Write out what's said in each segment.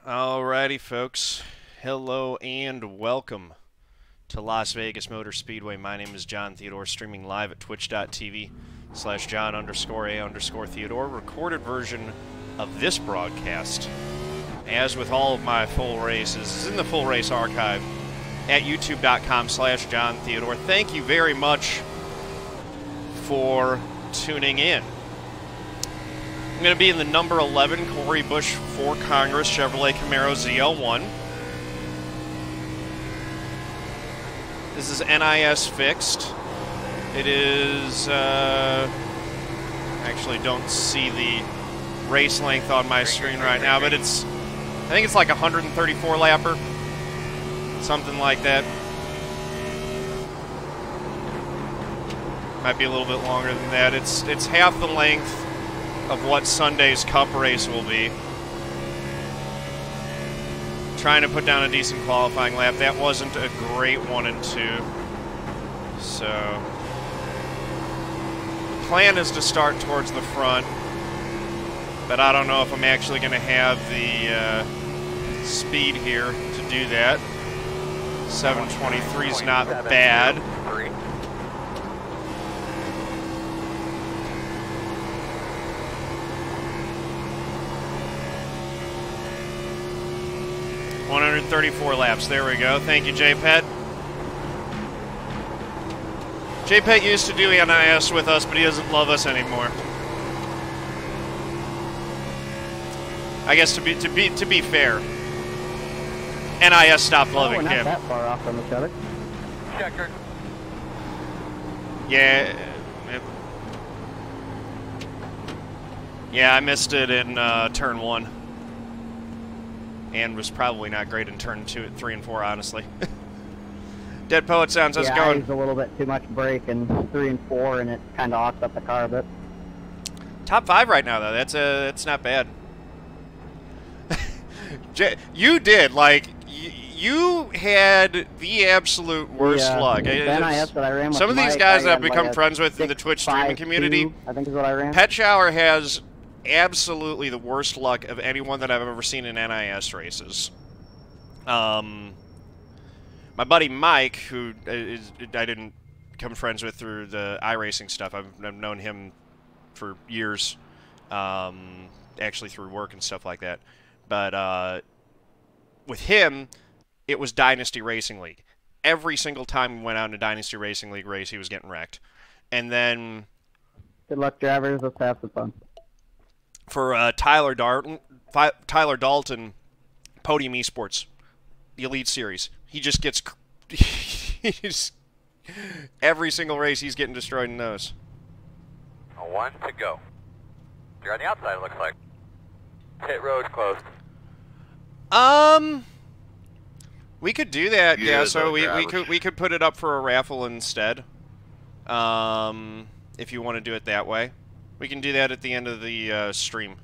Alrighty, folks. Hello and welcome to Las Vegas Motor Speedway. My name is John Theodore, streaming live at twitch.tv/John_A_Theodore. Recorded version of this broadcast, as with all of my full races, is in the full race archive at youtube.com/John Theodore. Thank you very much for tuning in. I'm going to be in the number 11 Corey Busch 4 Congress Chevrolet Camaro ZL1. This is NIS fixed. It is, actually don't see the race length on my screen right now, but it's, I think it's like 134 lapper, something like that. Might be a little bit longer than that. It's half the length of what Sunday's Cup race will be. Trying to put down a decent qualifying lap. That wasn't a great 1 and 2. So the plan is to start towards the front, but I don't know if I'm actually going to have the speed here to do that. 723 is not bad. 134 laps. There we go. Thank you, JPET. JPET used to do NIS with us, but he doesn't love us anymore. I guess to be fair, NIS stopped loving him. Him. Not that far off from each other. Checker. Yeah. Yeah, I missed it in turn 1. And was probably not great in turn 2, 3, and 4, honestly. Dead Poet Sounds, how's it going? I used a little bit too much brake in 3 and 4, and it kind of awked up the car a bit. Top 5 right now, though. That's not bad. You did, like, you had the absolute worst luck. Some of these guys that I've become friends with in the Twitch streaming community, I think is what I ran. Pet Shower has absolutely the worst luck of anyone that I've ever seen in NIS races. My buddy Mike, who I didn't become friends with through the iRacing stuff, I've known him for years, actually through work and stuff like that. But with him, it was Dynasty Racing League. Every single time we went out in a Dynasty Racing League race, he was getting wrecked. And then... Good luck, drivers. Let's have some fun. For Tyler Dalton, Podium Esports, the Elite Series. He just gets... every single race, he's getting destroyed in those. 1 to go. You're on the outside, it looks like. Pit road closed. We could do that, yeah. So we could put it up for a raffle instead. If you want to do it that way, we can do that at the end of the stream.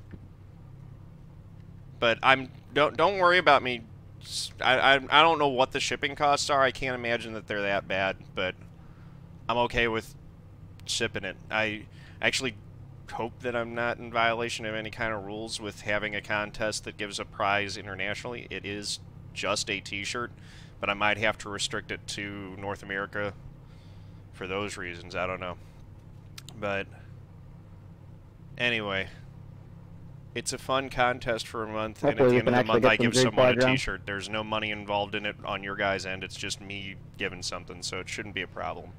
But don't worry about me. I don't know what the shipping costs are. I can't imagine that they're that bad, but I'm okay with shipping it. I actually hope that I'm not in violation of any kind of rules with having a contest that gives a prize internationally. It is just a t-shirt, but I might have to restrict it to North America for those reasons. I don't know. But anyway, it's a fun contest for a month, and at the end of the month I give someone a t-shirt. There's no money involved in it on your guys' end. It's just me giving something, so it shouldn't be a problem.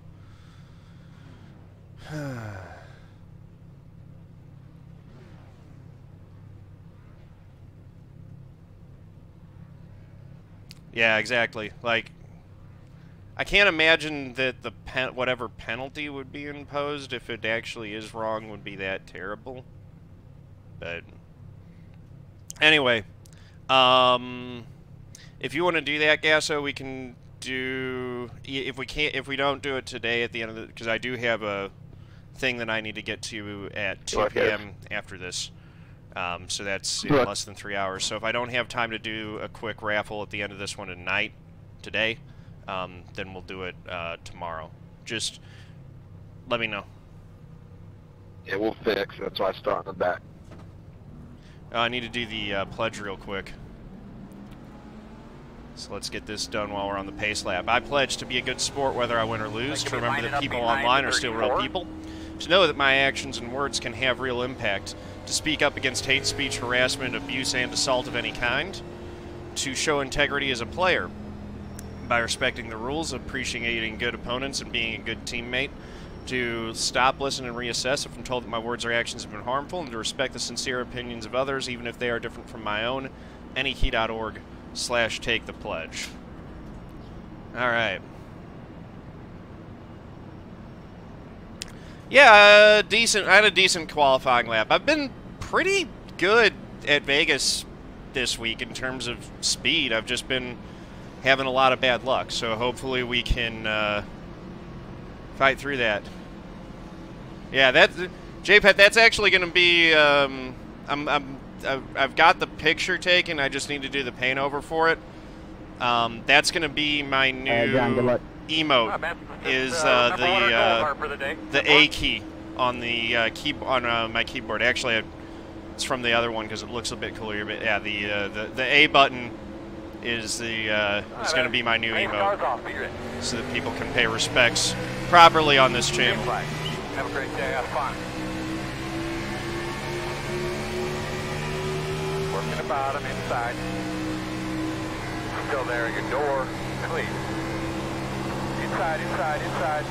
Yeah, exactly. Like, I can't imagine that the whatever penalty would be imposed if it actually is wrong would be that terrible. But anyway, if you want to do that, Gasso, we can do. If we don't do it today at the end of the, because I do have a thing that I need to get to at 2 p.m. after this. So that's in less than 3 hours. So if I don't have time to do a quick raffle at the end of this one tonight, today, then we'll do it tomorrow. Just let me know. Yeah, we'll fix. That's why I start in the back. I need to do the pledge real quick. So let's get this done while we're on the pace lap. I pledge to be a good sport whether I win or lose, to remember that people online are still real people, to know that my actions and words can have real impact, to speak up against hate speech, harassment, abuse, and assault of any kind, to show integrity as a player by respecting the rules, appreciating good opponents, and being a good teammate, to stop, listen, and reassess if I'm told that my words or actions have been harmful, and to respect the sincere opinions of others, even if they are different from my own. NEKey.org/take the pledge. All right. Yeah, decent. I had a decent qualifying lap. I've been pretty good at Vegas this week in terms of speed. I've just been having a lot of bad luck, so hopefully we can fight through that. Yeah, JPET. That's actually going to be. I've got the picture taken. I just need to do the paint over for it. That's going to be my new emote. Is the A key on the on my keyboard? Actually, it's from the other one because it looks a bit cooler. But yeah, the A button is is going to be my new emote, so that people can pay respects properly on this channel. Have a great day. Have fun. Working the bottom inside. Still there. Your door clean. Inside, inside, inside.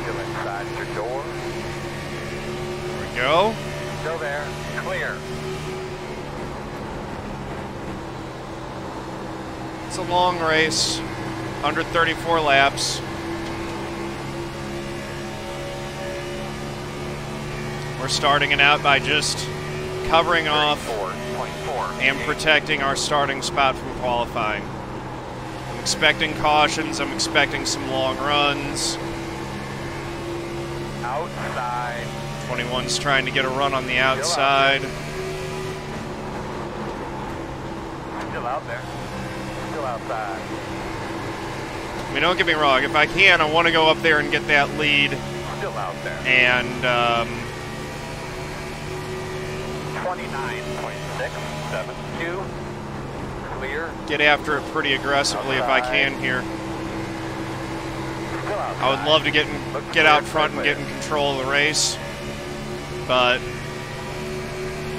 Still inside your door. There we go. Still there. Clear. It's a long race, under 34 laps. We're starting it out by just covering off and protecting our starting spot from qualifying. I'm expecting cautions. I'm expecting some long runs. Outside. 21's trying to get a run on the outside. Still out there. Still outside. I mean, don't get me wrong. If I can, I want to go up there and get that lead. Still out there. And 29.672. Clear. Get after it pretty aggressively if I can here. I would love to get out front and get in control of the race, but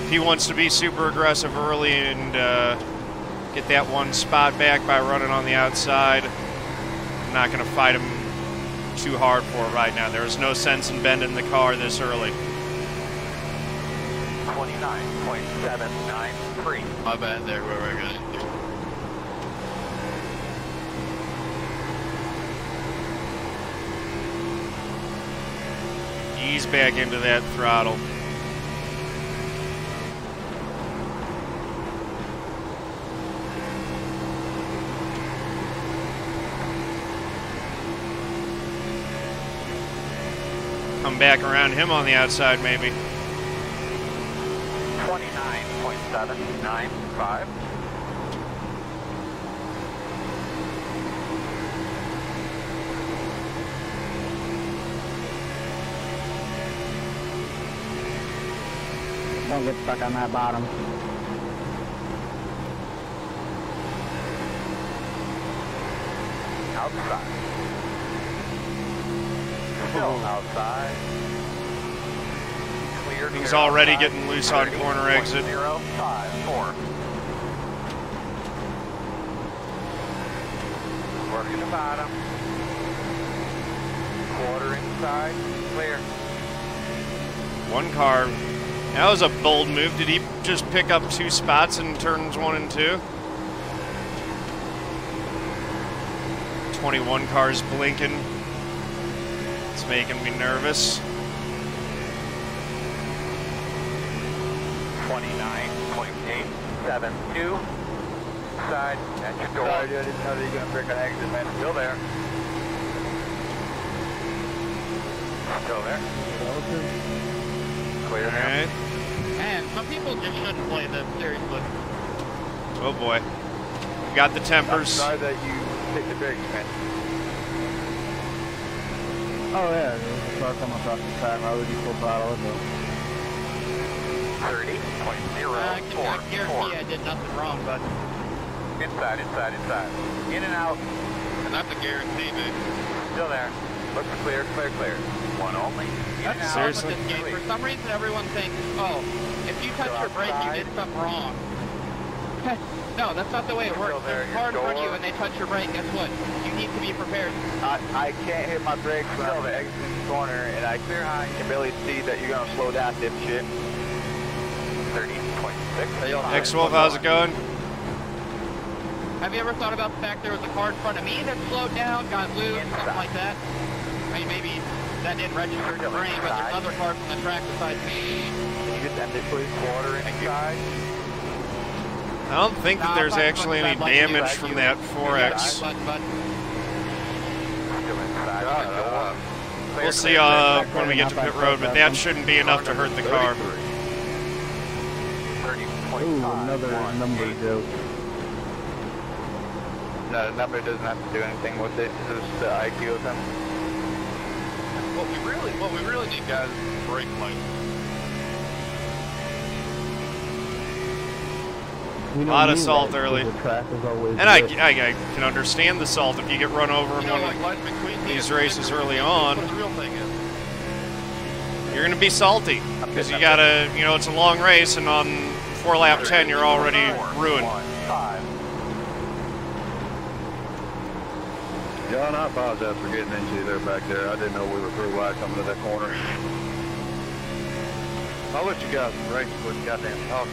if he wants to be super aggressive early and get that one spot back by running on the outside, I'm not going to fight him too hard for it right now. There is no sense in bending the car this early. 29.793. My bad there, where we're going. Ease back into that throttle. Come back around him on the outside, maybe. 29.795. Don't get stuck on that bottom. Outside. Still outside. Clear. He's already getting loose on corner exit. 054. Working the bottom. Quarter inside. Clear. One car. That was a bold move. Did he just pick up 2 spots in turns 1 and 2? 21 cars blinking. It's making me nervous. 29.872. Side at your door. Sorry, dude, I didn't know that you were going to break an exit, man. Still there. Still there. Clear. All right. Man, some people just shouldn't play this, seriously. Oh boy. We got the tempers. I'm sorry that you hit the brakes, man. Oh yeah, there's a car coming across the track. Why would you full throttle it though? 30.044. I guarantee I did nothing wrong, but Inside, inside, inside. In and out. And that's a guarantee, man. Still there. Looks clear, clear, clear. One only. In and That's the out. problem Seriously? with this game. For some reason, everyone thinks, oh, if you touch your brake, you did something wrong. No, that's not the way it works. Still there, There's a car in your front of you door. and they touch your brake, guess what? You need to be prepared. I can't hit my brakes when I'm exiting the corner, and I can barely see that you're gonna slow down, dipshit. 30.6. X-Wolf, how's it going? Have you ever thought about the fact there was a car in front of me that slowed down, got loose, something like that? I mean, maybe that didn't register in your brain, but there's other cars on the track besides me. Can you just end it, please? Quarter inside. I don't think that there's actually any damage from that 4X. But Still inside. The door. Clear, We'll see clear, clear, when we get to pit road, but that shouldn't be enough to hurt the car. 30.5. Ooh, another number joke. No, the number doesn't have to do anything with it. It's just the IQ of him. what we really need, guys, is brake lights. You know A lot of me, salt right? early. The track is always And I good. can understand the salt if you get run over in You know, one like of Light McQueen, these races early on. What the real thing is. You're going to be salty because you got to, it's a long race, and on 4-lap 10, you're already ruined. 5. John, I apologize for getting into you there back there. I didn't know we were through wide coming to that corner. I'll let you guys race with goddamn talking.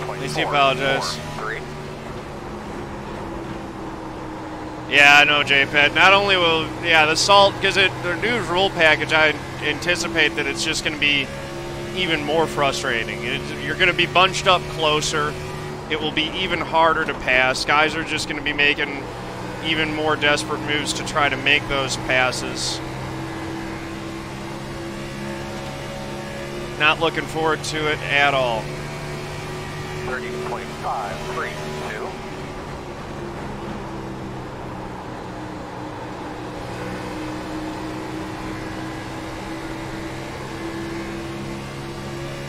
Please apologize. 3. Yeah, I know, JPED. Not only will, the salt, because the new rule package, I anticipate that it's just going to be even more frustrating. You're going to be bunched up closer. It will be even harder to pass. Guys are just going to be making even more desperate moves to try to make those passes. Not looking forward to it at all. 30.5, 3, 2.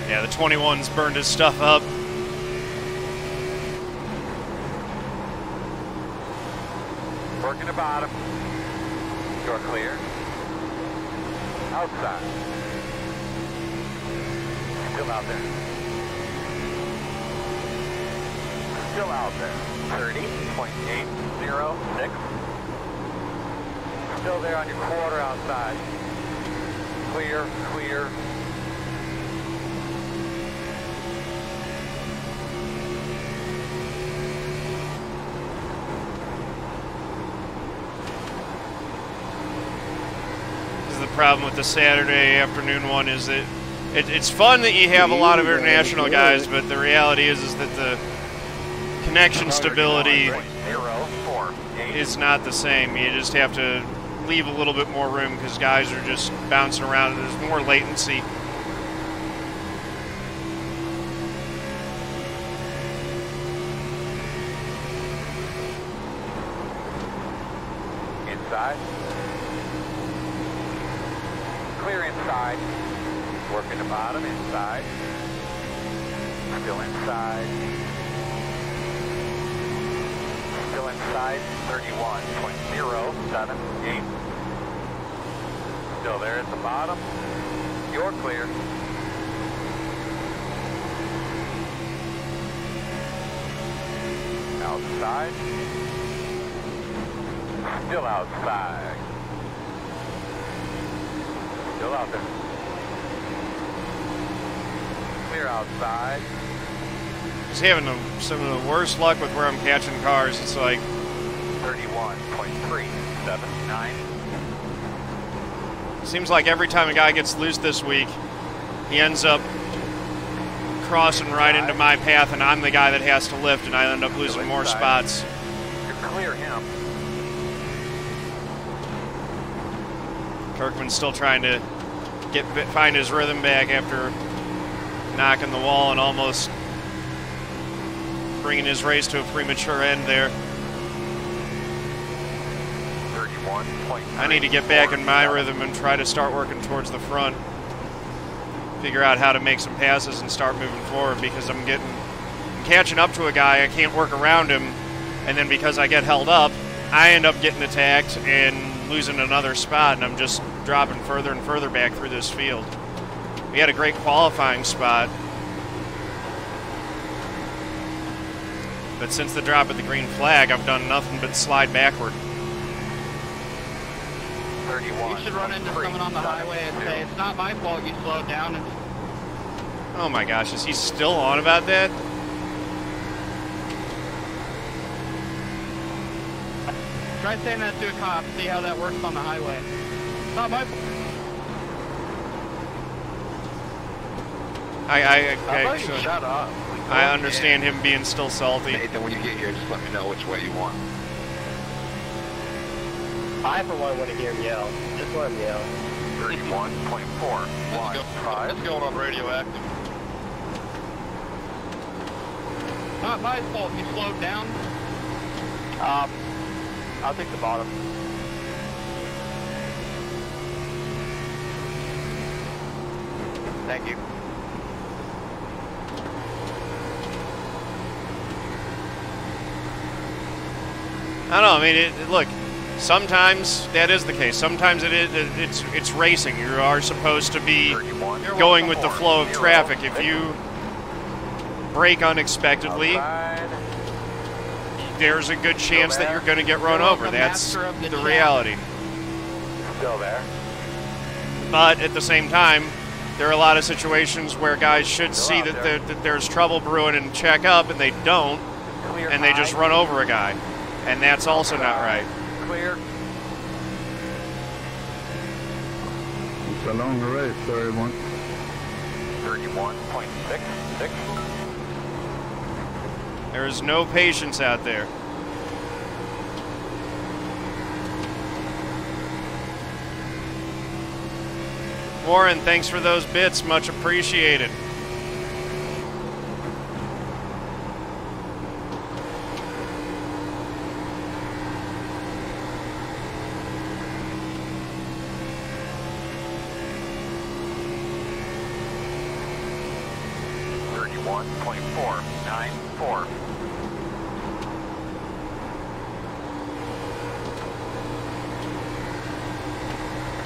Yeah, the 21's burned his stuff up. Working the bottom. Door clear. Outside. Still out there. Still out there. 30.806. Still there on your quarter outside. Clear, clear. The problem with the Saturday afternoon one is that it's fun that you have a lot of international guys, but the reality is that the connection stability is not the same. You just have to leave a little bit more room because guys are just bouncing around and there's more latency. Inside. Clear inside. Working the bottom, inside. Still inside. Still inside, 31.078. Still there at the bottom. You're clear. Outside. Still outside. Still out there. Clear outside. Just having some of the worst luck with where I'm catching cars. It's like 31.379. seems like every time a guy gets loose this week, he ends up crossing right into my path, and I'm the guy that has to lift, and I end up losing more spots. You clear him. Kirkman's still trying to find his rhythm back after knocking the wall and almost bringing his race to a premature end there. 31.3. I need to get back in my rhythm and try to start working towards the front. Figure out how to make some passes and start moving forward, because I'm catching up to a guy, I can't work around him, and then because I get held up, I end up getting attacked and losing another spot, and I'm just dropping further and further back through this field. We had a great qualifying spot, but since the drop of the green flag, I've done nothing but slide backward. 31. You should run into someone on the highway and say, it's not my fault you slowed down. And Oh my gosh, is he still on about that? try saying that to a cop, see how that works on the highway. It's not my fault. Shut up. I understand him being still salty. Nathan, when you get here, just let me know which way you want. I, for one, want to hear him yell. Just let him yell. 31.4. It's going on radioactive. Not my fault you slowed down. I'll take the bottom. Thank you. I don't know, I mean, look, sometimes that is the case. Sometimes it's racing. You are supposed to be going with the flow of traffic. If you brake unexpectedly, there's a good chance that you're going to get run over. That's the reality. Still there. But at the same time, there are a lot of situations where guys should see that there's trouble brewing and check up, and they don't, and they just run over a guy. And that's also not right. Clear. It's a long race, everyone. 31.66. There is no patience out there. Warren, thanks for those bits. Much appreciated.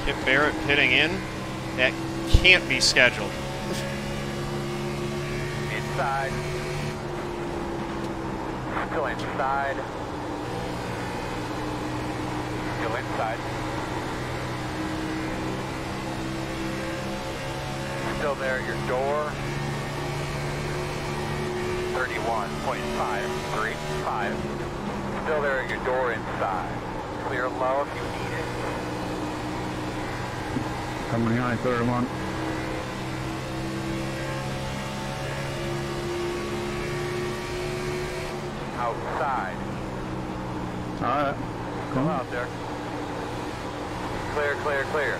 Kip Barrett pitting in. That can't be scheduled. Inside. Still inside. Still inside. Still there at your door. 31.535. Still there at your door inside. Clear low if you need it. Coming high, 31. Outside. Alright. Go Come out there. Clear, clear, clear.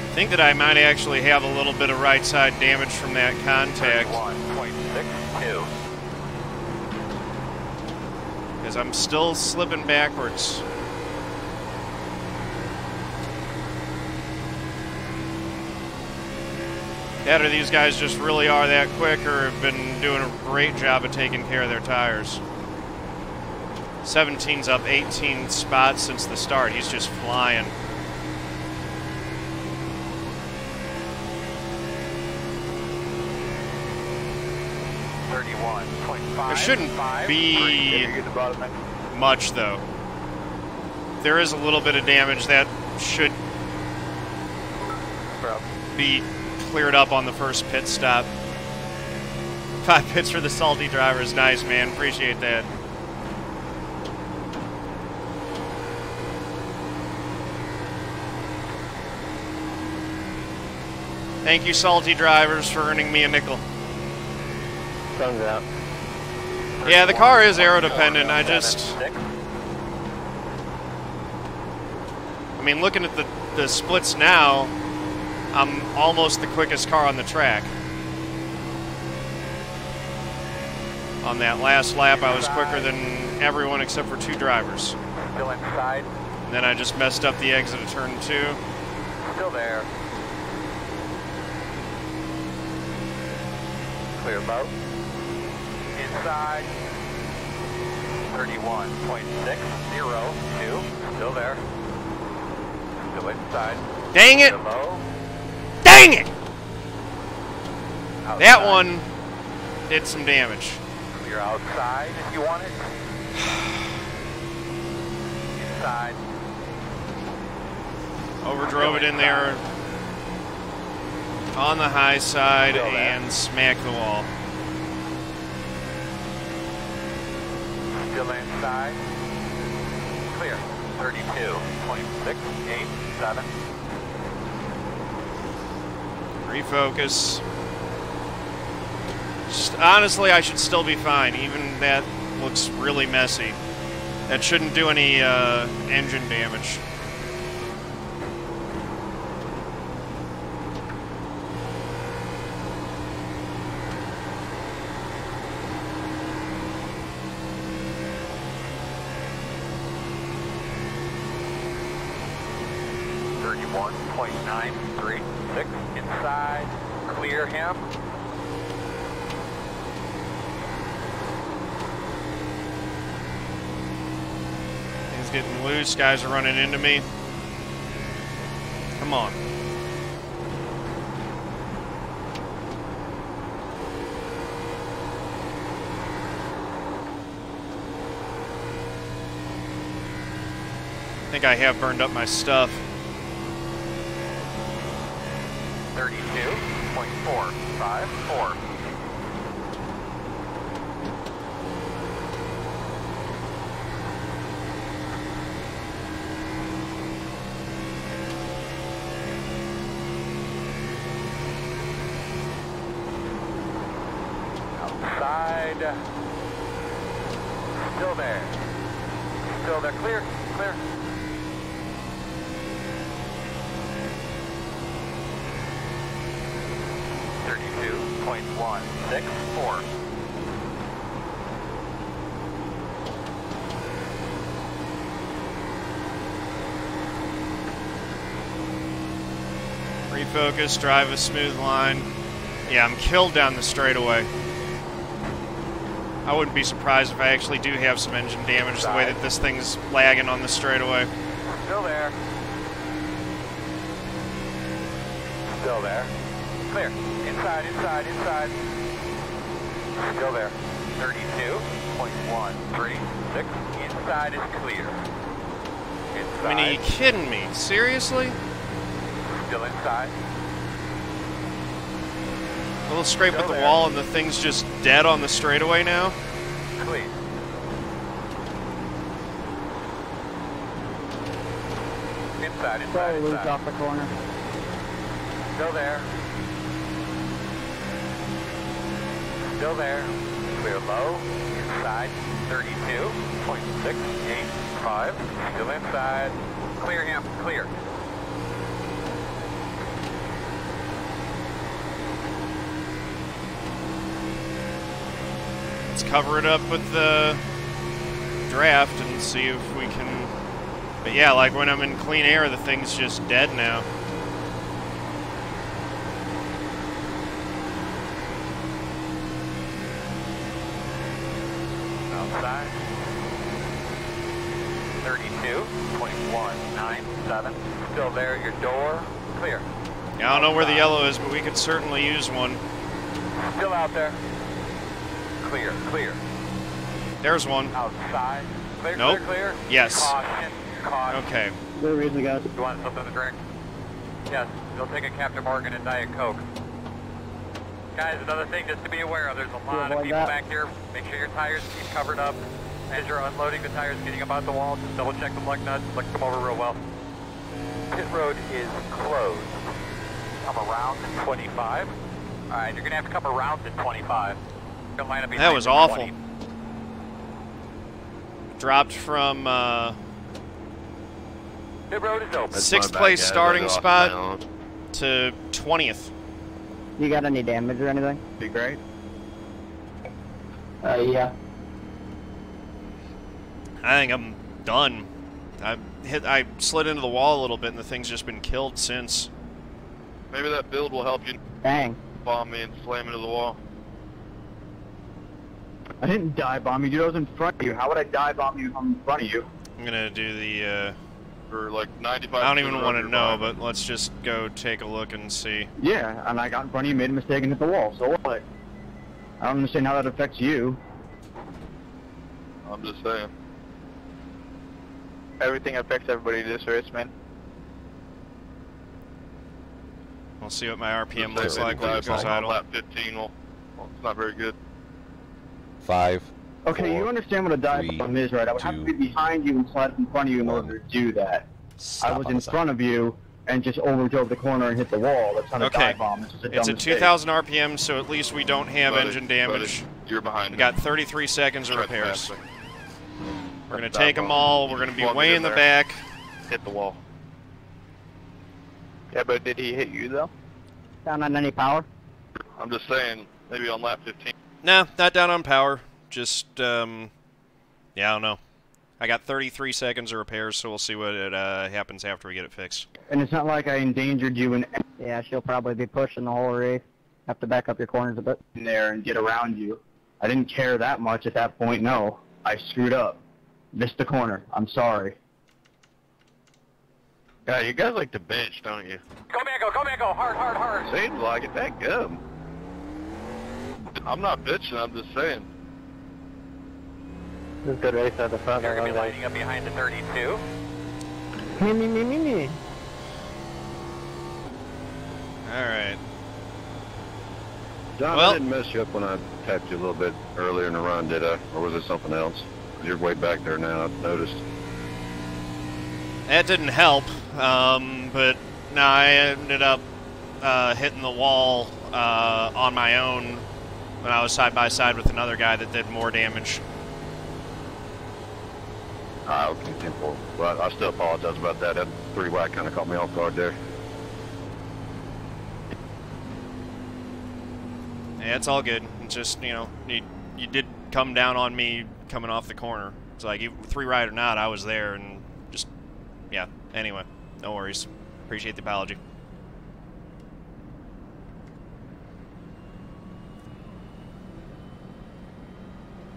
I think that I might actually have a little bit of right side damage from that contact. 31.62. Because I'm still slipping backwards. That or these guys just really are that quick or have been doing a great job of taking care of their tires. 17's up 18 spots since the start. He's just flying. There shouldn't be much, though. There is a little bit of damage that should be cleared up on the first pit stop. 5 pits for the salty drivers. Nice, man. Appreciate that. Thank you, salty drivers, for earning me a nickel. Sun's out. Yeah, the car is aero dependent. I mean, looking at the splits now, I'm almost the quickest car on the track. On that last lap, I was quicker than everyone except for 2 drivers. Still inside. And then I just messed up the exit of turn 2. Still there. Clear low. Inside. 31.602. Still there. Still inside. Dang it! Clear low. Dang it! Outside. That one did some damage. Clear outside if you want it. Inside. Overdrove it in there on the high side and smacked the wall. Still inside. Clear. 32.687. Refocus. Honestly, I should still be fine. Even that looks really messy. That shouldn't do any engine damage. .936 inside. Clear him. He's getting loose. Guys are running into me. Come on. I think I have burned up my stuff. 32.454. Outside. Still there. Still there. Clear. Clear. .164. Refocus, drive a smooth line. Yeah, I'm killed down the straightaway. I wouldn't be surprised if I actually do have some engine damage the way that this thing's lagging on the straightaway. Still there. Still there. Clear. Inside, inside, inside. Still there. 32.136. Inside is clear. Inside. I mean, are you kidding me? Seriously? Still inside. A little scrape with the wall and the thing's just dead on the straightaway now? Clear. Inside, inside, Loose inside. off the corner. Still there. Still there. Clear low. Inside. 32.685. Still inside. Clear him. Clear. Let's cover it up with the draft and see if we can... But yeah, like when I'm in clean air, the thing's just dead now. Outside. 32.197. Still there, your door. Clear. Yeah, I don't know where the yellow is, but we could certainly use one. Still out there. Clear, clear. There's one. Outside. Clear, Nope. clear, clear. Yes. Caution, caution. Okay. Good reason, guys. You want something to drink? Yes, they'll take a Captain Morgan and Diet Coke. Guys, another thing just to be aware of, there's a lot of people back here. Make sure your tires keep covered up. As you're unloading the tires, getting them out the wall, just double check them like nuts, look them over real well. Pit road is closed. Come around to 25. Alright, you're gonna have to come around to 25. Gonna line up That was awful. 20. Dropped from Pit road is open. 6th place starting spot to 20th. You got any damage or anything? Be great. Yeah. I think I'm done. I slid into the wall a little bit, and the thing's just been killed since. Maybe that build will help you Dang. bomb me and slam into the wall. I didn't dive bomb you, dude. I was in front of you. How would I dive bomb you if I'm in front of you? I'm gonna do the, For like 95%. I don't even want to know, behind. but let's just go take a look and see. Yeah, and I got in front of you, made a mistake, and hit the wall. So what? I don't understand how that affects you. I'm just saying. Everything affects everybody this race, man. We'll see what my RPM Just looks say like when it goes on idle. lap 15, well, it's not very good. 5. Okay, 4, you understand what a dive 3, bomb is, right? I would have to be behind you and slide in front of you in order to do that. Stop I was on in the side. front of you and just overdrove the corner and hit the wall. That's not a Okay. dive bomb. It's just a dumb It's at mistake. 2,000 RPM, so at least we don't have Buddy, engine damage. buddy, you're behind We me. got 33 seconds of repairs. Trespassing. We're gonna Dive take them bomb. all. We're gonna be Plug it way in in the there. back. Hit the wall. Yeah, but did he hit you, though? Down on any power? I'm just saying, maybe on lap 15. No, not down on power. Just, yeah, I don't know. I got 33 seconds of repairs, so we'll see what happens after we get it fixed. And it's not like I endangered you in Yeah, she'll probably be pushing the whole race. Have to back up your corners a bit. there and get around you. I didn't care that much at that point, no. I screwed up. Missed the corner. I'm sorry. Yeah, you guys like to bench, don't you? Go Mango, hard, hard, hard. Seems like it, that good. I'm not bitching, I'm just saying. This is a good race at the front. You're going to be lining up behind the 32. Me. Alright. John, Well- I didn't mess you up when I tapped you a little bit earlier in the run, did I? Or was it something else? You're way back there now, I've noticed. That didn't help, but no, I ended up hitting the wall on my own when I was side by side with another guy that did more damage. Okay, tempo. Well, I still apologize about that. That 3-wide kind of caught me off guard there. Yeah, it's all good. It's just, you know, you did come down on me coming off the corner. It's like, 3-ride or not, I was there, and just, yeah. Anyway, no worries. Appreciate the apology.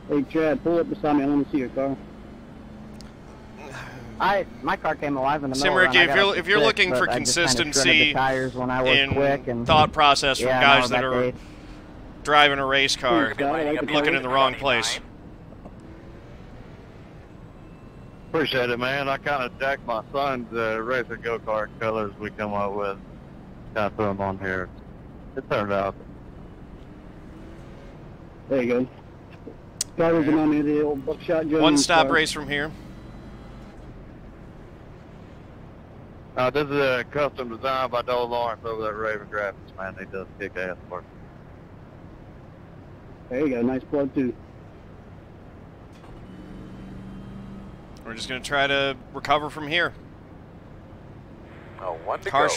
Hey, Chad, pull up beside me. I want to see your car. My car came alive in the middle. Simricky, run. I got up if to you're 6, looking for but I just kinda shredded consistency the tires when I was in quick and thought process from yeah, guys now that we're are back to 8. driving a race car, looking in the wrong place. Appreciate it, man. I kind of jacked my son's racing go-kart colors we come up with. Kind of threw them on here. It turned out. There you go. Drivers remind me of the old Buckshot Jones. One stop car. race from here. This is a custom design by Doe Lawrence over at Raven Graphics, man. They just kick ass work. There you go. Nice plug, too. We're just going to try to recover from here. Oh, one to Car, go.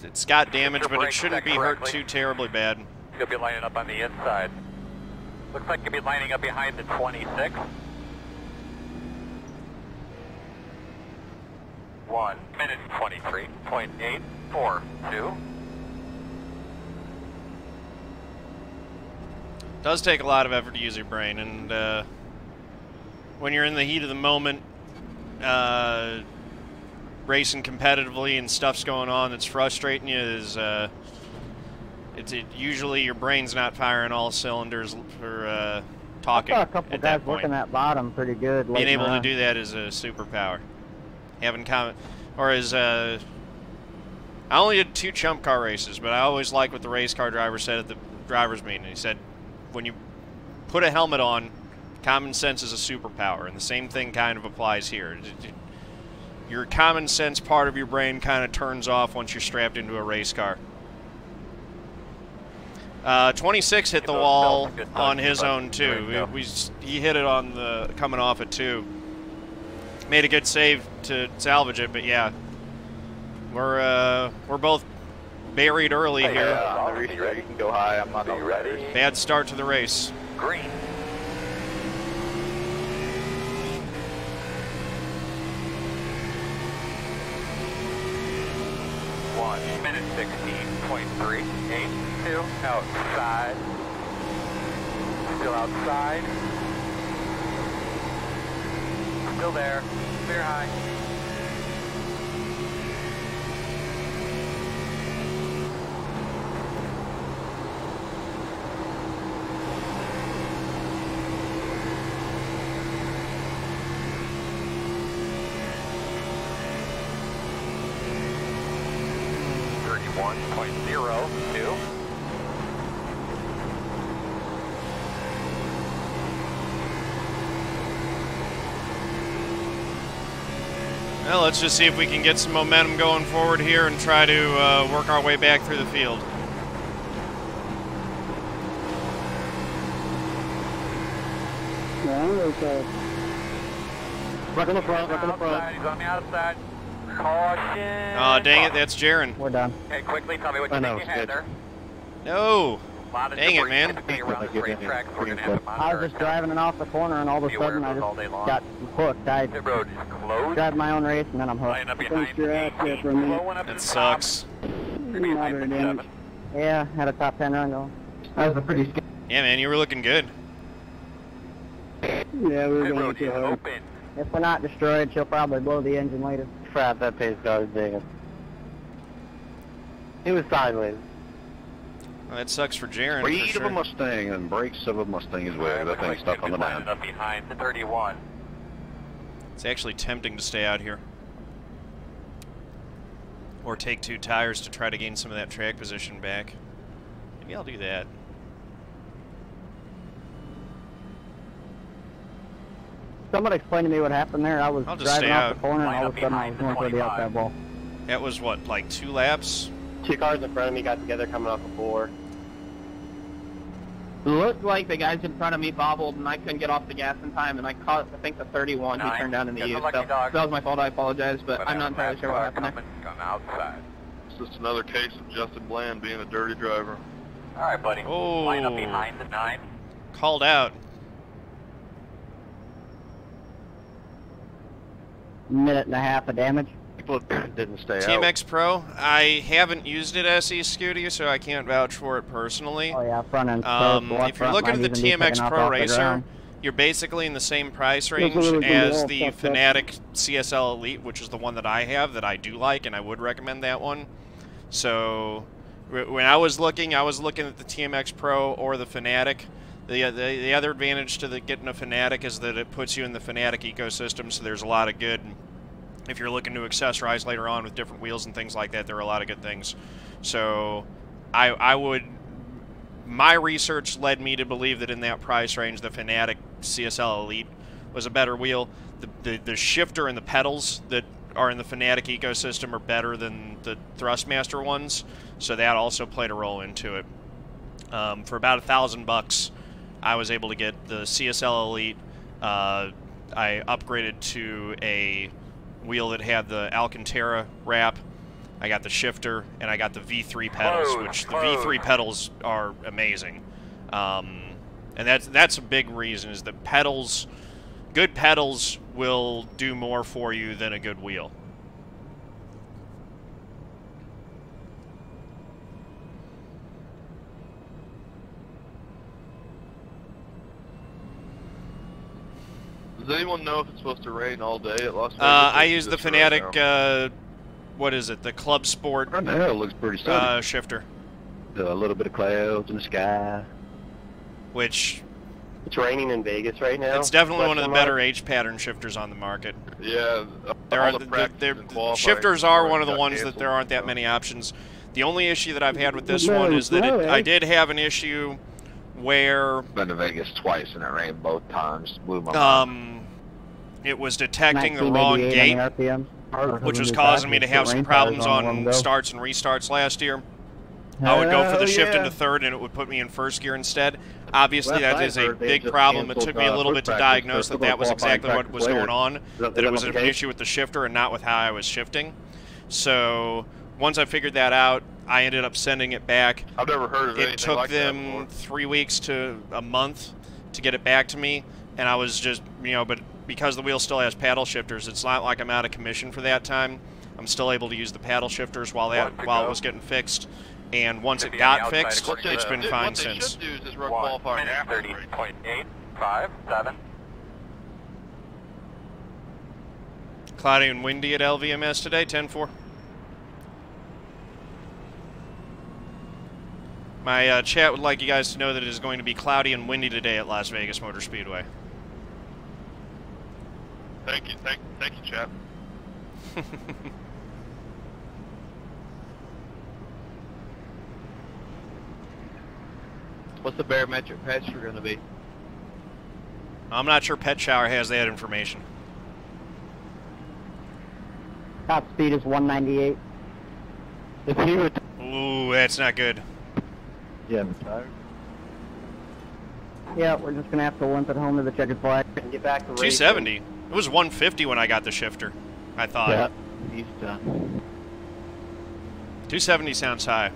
it's got damage, Your but it brakes shouldn't set be hurt correctly. too terribly bad. You'll be lining up on the inside. Looks like you'll be lining up behind the 26. 1 minute 23.842. Does take a lot of effort to use your brain, and when you're in the heat of the moment, racing competitively and stuff's going on that's frustrating you is usually your brain's not firing all cylinders for talking I saw a couple at guys that point. working that bottom pretty good. late Being in able the to run. do that is a superpower. Having or as I only did 2 chump car races, but I always like what the race car driver said at the driver's meeting. He said, when you put a helmet on, common sense is a superpower, and the same thing kind of applies here. Your common sense part of your brain kind of turns off once you're strapped into a race car. 26 hit the wall on his own too. He hit it on the coming off at 2. Made a good save to salvage it, but yeah, we're both buried early here. On the restart, you can go high. I'm not ready. Bad start to the race. Green. 31, minute 16.382, outside. Still outside. Still there. Clear high. Well, let's just see if we can get some momentum going forward here and try to work our way back through the field. Look in the front, look in the front. He's on the outside. Caution. Oh, dang it, that's Jaron. We're done. Okay, quickly tell me what you think you had there. No. Dang it, man. I was just driving it off the corner, and all of a sudden I just got hooked. I grabbed my own race, and then I'm hooked. Thanks your ass there for a minute. That sucks. Moderate damage. Yeah, had a top 10 run going. That was a pretty scary. Yeah, man, you were looking good. Yeah, we were going to hard. If we're not destroyed, she'll probably blow the engine later. Crap, that pace car was digging. He was sideways. Well, that sucks for Jaron. Speed of a Mustang and brakes of a Mustang as well. That thing's stuck on the line. Up behind the 31. It's actually tempting to stay out here. Or take 2 tires to try to gain some of that track position back. Maybe I'll do that. Somebody explain to me what happened there. I was driving off the corner, and all of a sudden I was going for the outside wall. That was what, like 2 laps? 2 cars in front of me got together coming off a 4. Looked like the guys in front of me bobbled, and I couldn't get off the gas in time, and I caught, I think, the 31 who turned down in the U. So that was my fault. I apologize, but I'm not entirely sure what happened there. Outside. It's just another case of Justin Bland being a dirty driver. All right, buddy. Oh. Line up behind the 9. Called out. Minute and a half of damage. People didn't stay out. TMX Pro, I haven't used it SE Scooty, so I can't vouch for it personally. Oh yeah, front end. If you're looking at the TMX Pro Racer, you're basically in the same price range as the Fanatic CSL Elite, which is the one that I have that I do like, and I would recommend that one. So when I was looking at the TMX Pro or the Fanatic. The other advantage to getting a Fanatic is that it puts you in the Fanatic ecosystem, so there's a lot of good. If you're looking to accessorize later on with different wheels and things like that, there are a lot of good things. So my research led me to believe that in that price range, the Fanatic CSL Elite was a better wheel. The shifter and the pedals that are in the Fanatic ecosystem are better than the Thrustmaster ones, so that also played a role into it. For about $1,000, I was able to get the CSL Elite. I upgraded to a wheel that had the Alcantara wrap. I got the shifter, and I got the V3 pedals, which the V3 pedals are amazing. And that's a big reason, is that good pedals will do more for you than a good wheel. Does anyone know if it's supposed to rain all day at Las Vegas? I use the Fanatic, what is it, the Club Sport Right now it looks pretty sunny. shifter. A little bit of clouds in the sky. Which... It's raining in Vegas right now. It's definitely one of the better H-pattern shifters on the market. Yeah. Shifters are one of the ones that there aren't that many options. The only issue that I've had with this one is that I did have an issue where... Been to Vegas twice and it rained both times. Blew my mind. It was detecting the wrong gate, which was causing me to have some problems on starts and restarts last year. I would go for the shift into third, and it would put me in first gear instead. Obviously, that is a big problem. It took me a little bit to diagnose that that was exactly what was going on, that it was an issue with the shifter and not with how I was shifting. So once I figured that out, I ended up sending it back. I've never heard of anything It took like them 3 weeks to a month to get it back to me, and I was just, but because the wheel still has paddle shifters, it's not like I'm out of commission for that time. I'm still able to use the paddle shifters while it was getting fixed. And once it got fixed, it's been fine since. What they should do is just run qualifying after. 30.857. Cloudy and windy at LVMS today, 10-4. My chat would like you guys to know that it is going to be cloudy and windy today at Las Vegas Motor Speedway. Thank you, chat. What's the barometric pressure going to be? I'm not sure Pet Shower has that information. Top speed is 198. If you were Ooh, that's not good. Yeah, the tire. Yeah, we're just gonna have to limp it home to the checkered flag and get back to racing. 270. It was 150 when I got the shifter, I thought. Yeah, he's done. 270 sounds high.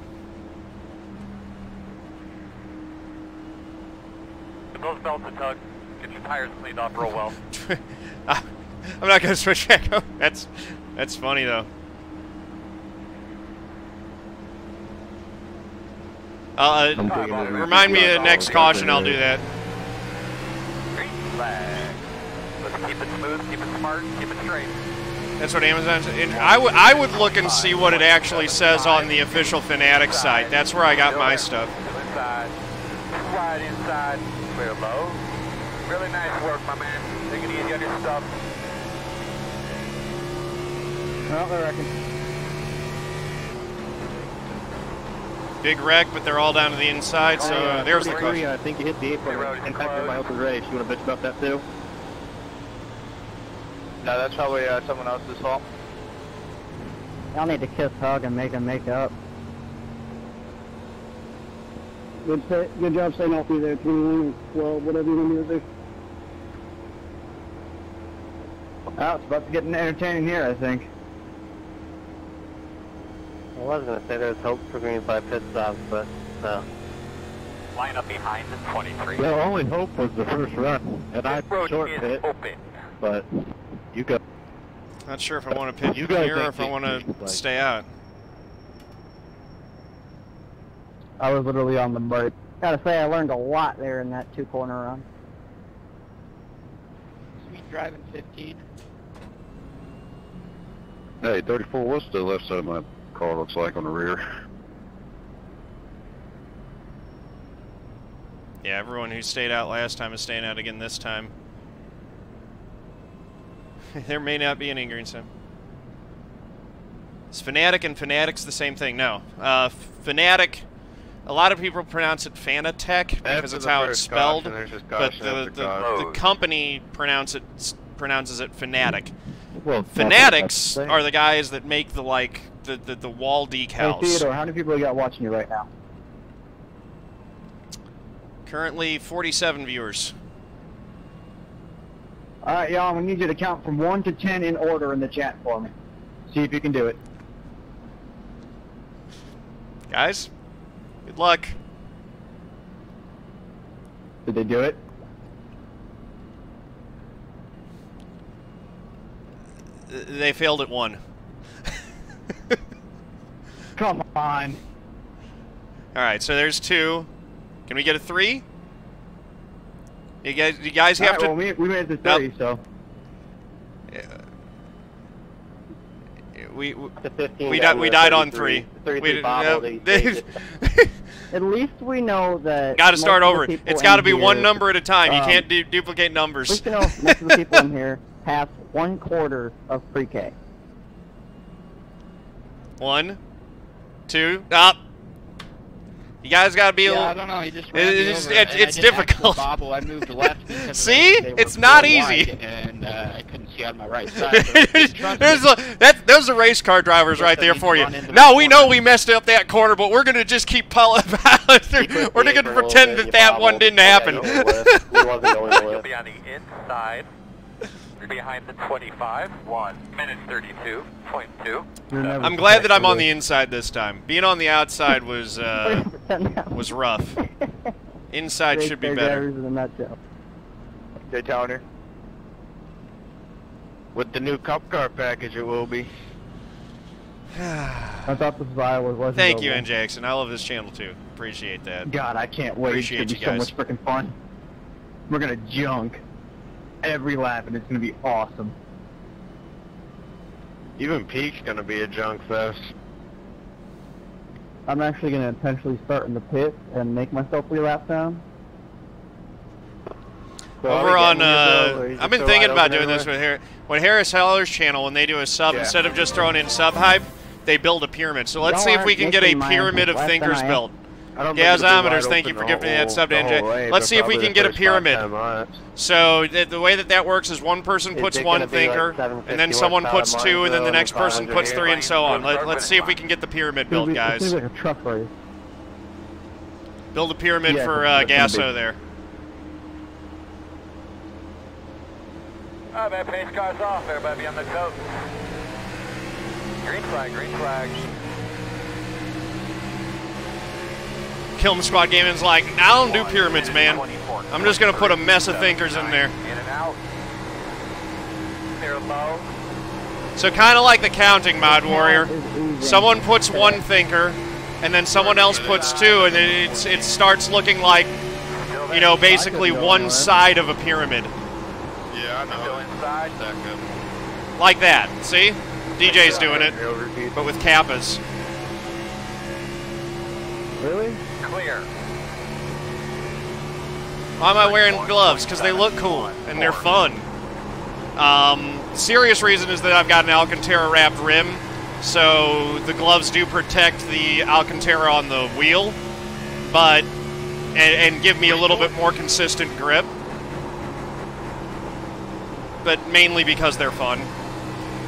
Get those belts a tug. Get your tires cleaned off real well. I'm not gonna switch back up. That's funny though. Remind me of the next caution, I'll do that. Green flag. Let's keep it smooth, keep it smart, keep it straight. That's what Amazon said. And I would look and see what it actually says on the official Fanatics site. That's where I got my stuff. Inside. Right inside. Clear low. Really nice work, my man. Take it easy on your stuff. Well, I reckon. Big wreck, but they're all down to the inside, so there's the caution. I think you hit the apron and impacted my open race. You want to bitch about that too? No, that's probably someone else's fault. Y'all need to kiss, hug, and make them make up. Good job staying off through there, 21, 12, whatever you want to do. Oh, it's about to get entertaining here, I think. I was going to say there's hope for green flag pit stops, but no. Line up behind the 23. The only hope was the first run, and I short pit, open. but you go. Not sure if I want to pit You guys here or if I want to stay out. I was literally on the break. Gotta say, I learned a lot there in that two-corner run. Sweet driving 15. Hey, 34, what's the left side of my car looks like on the rear? Yeah, everyone who stayed out last time is staying out again this time. There may not be any green sign. Is Fanatic and Fanatics the same thing? No. Fanatic, a lot of people pronounce it Fanatec because it's how it's spelled, but the company pronounces it Fanatic. Well, Fanatics are the guys that make the the wall decals. Hey Theodore, how many people you got watching you right now? Currently 47 viewers. Alright, y'all, I'm gonna need you to count from 1 to 10 in order in the chat for me. See if you can do it. Guys, good luck. Did they do it? They failed at 1. Come on. Alright, so there's 2. Can we get a 3? You guys have to... Well, we made it to 3, so... We died on 3. At least we know that... Got to start over. It's got to be one number at a time. You can't duplicate numbers. At least we know most of the people in here pass 1/4 of pre-K. 1, 2, up. You guys got to be a little... I don't know. He just it's difficult. I moved left. See? It's not easy. And I couldn't see on my right side. Those are race car drivers right there for you. No, we know we messed up that corner, but we're going to just keep piling through. We're going to pretend that one didn't happen. You'll be on the inside. You're behind the 25. 1 minute 32.2. I'm glad that I'm on the inside this time. Being on the outside was rough. Inside should be better. Daytona. With the new Cup car package, it will be. I thought the Spy was. Thank you, N. Jackson. I love this channel too. Appreciate that. God, I can't wait. Appreciate it's gonna be so much freaking fun. We're gonna junk every lap, and it's gonna be awesome. Even Peak's gonna be a junk fest. I'm actually gonna intentionally start in the pit and make myself 3 laps down. Over on, I've been thinking about doing this with Harris Heller's channel. When they do a sub, instead of just throwing in sub hype, they build a pyramid. So let's see if we can get a pyramid of thinkers built. Gazometers, thank you for giving me that sub to NJ. Let's see if we can get a pyramid. So the way that works is one person puts 1 thinker, and then someone puts 2, and then the next person puts 3, and so on. Let's see if we can get the pyramid built, guys. It seems like a truck race. Build a pyramid for Gasso there. Alright, man, pace cars off. Everybody be on the coat. Green flag, green flag. Kilm Squad Gaming's like, I don't do pyramids, man. I'm just going to put a mess of thinkers in there. In and out. Clear low. So kind of like the counting, Mod Warrior. Someone puts 1 thinker, and then someone else puts 2, and then it starts looking like, you know, basically one side of a pyramid. Yeah, I know. Inside. Like that. See? DJ's doing it, but with Kappas. Really? Clear. Why am I wearing gloves? Because they look cool, and they're fun. Serious reason is that I've got an Alcantara wrapped rim, so the gloves do protect the Alcantara on the wheel, but and give me a little bit more consistent grip. But mainly because they're fun.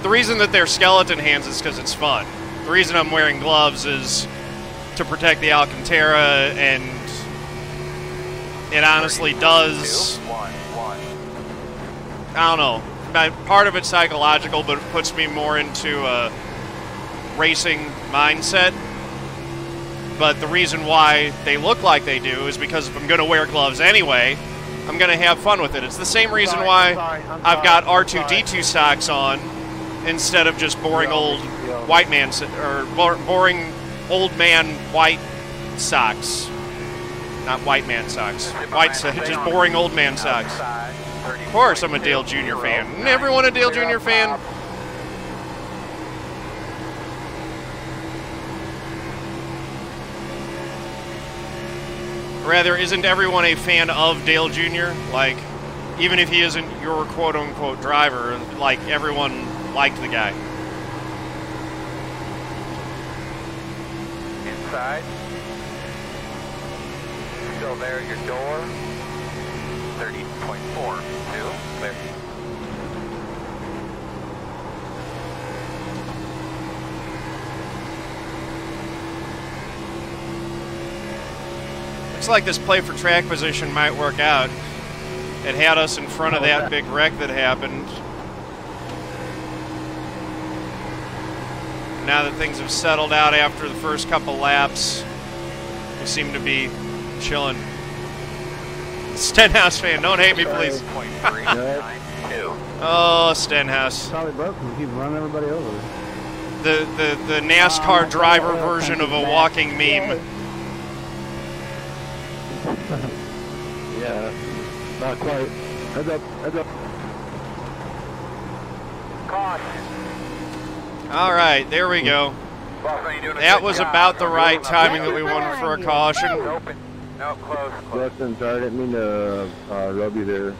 The reason that they're skeleton hands is because it's fun. The reason I'm wearing gloves is to protect the Alcantara, and it honestly does. I don't know. Part of it's psychological, but it puts me more into a racing mindset. But the reason why they look like they do is because if I'm going to wear gloves anyway, I'm going to have fun with it. It's the same reason why I've got R2-D2 socks on instead of just boring old white man, or boring old man white socks. Not white man socks. Just boring old man socks. Of course I'm a Dale Jr. fan. Isn't everyone a Dale Jr. fan? Rather, isn't everyone a fan of Dale Jr.? Like, even if he isn't your quote-unquote driver, like, everyone liked the guy. Inside. Still there at your door. 30.42. Clear. Looks like this play for track position might work out. It had us in front of that big wreck that happened. Now that things have settled out after the first couple laps, we seem to be chilling. Stenhouse fan, don't hate me, please. Oh, Stenhouse. Probably broke because he keeps running everybody over. The NASCAR driver version of a walking meme. Yeah, not quite. Heads up, heads up. Caution. All right, there we go. That was about the right timing that we wanted for a caution. Open. No, close. Justin, sorry, I didn't mean to rub you there.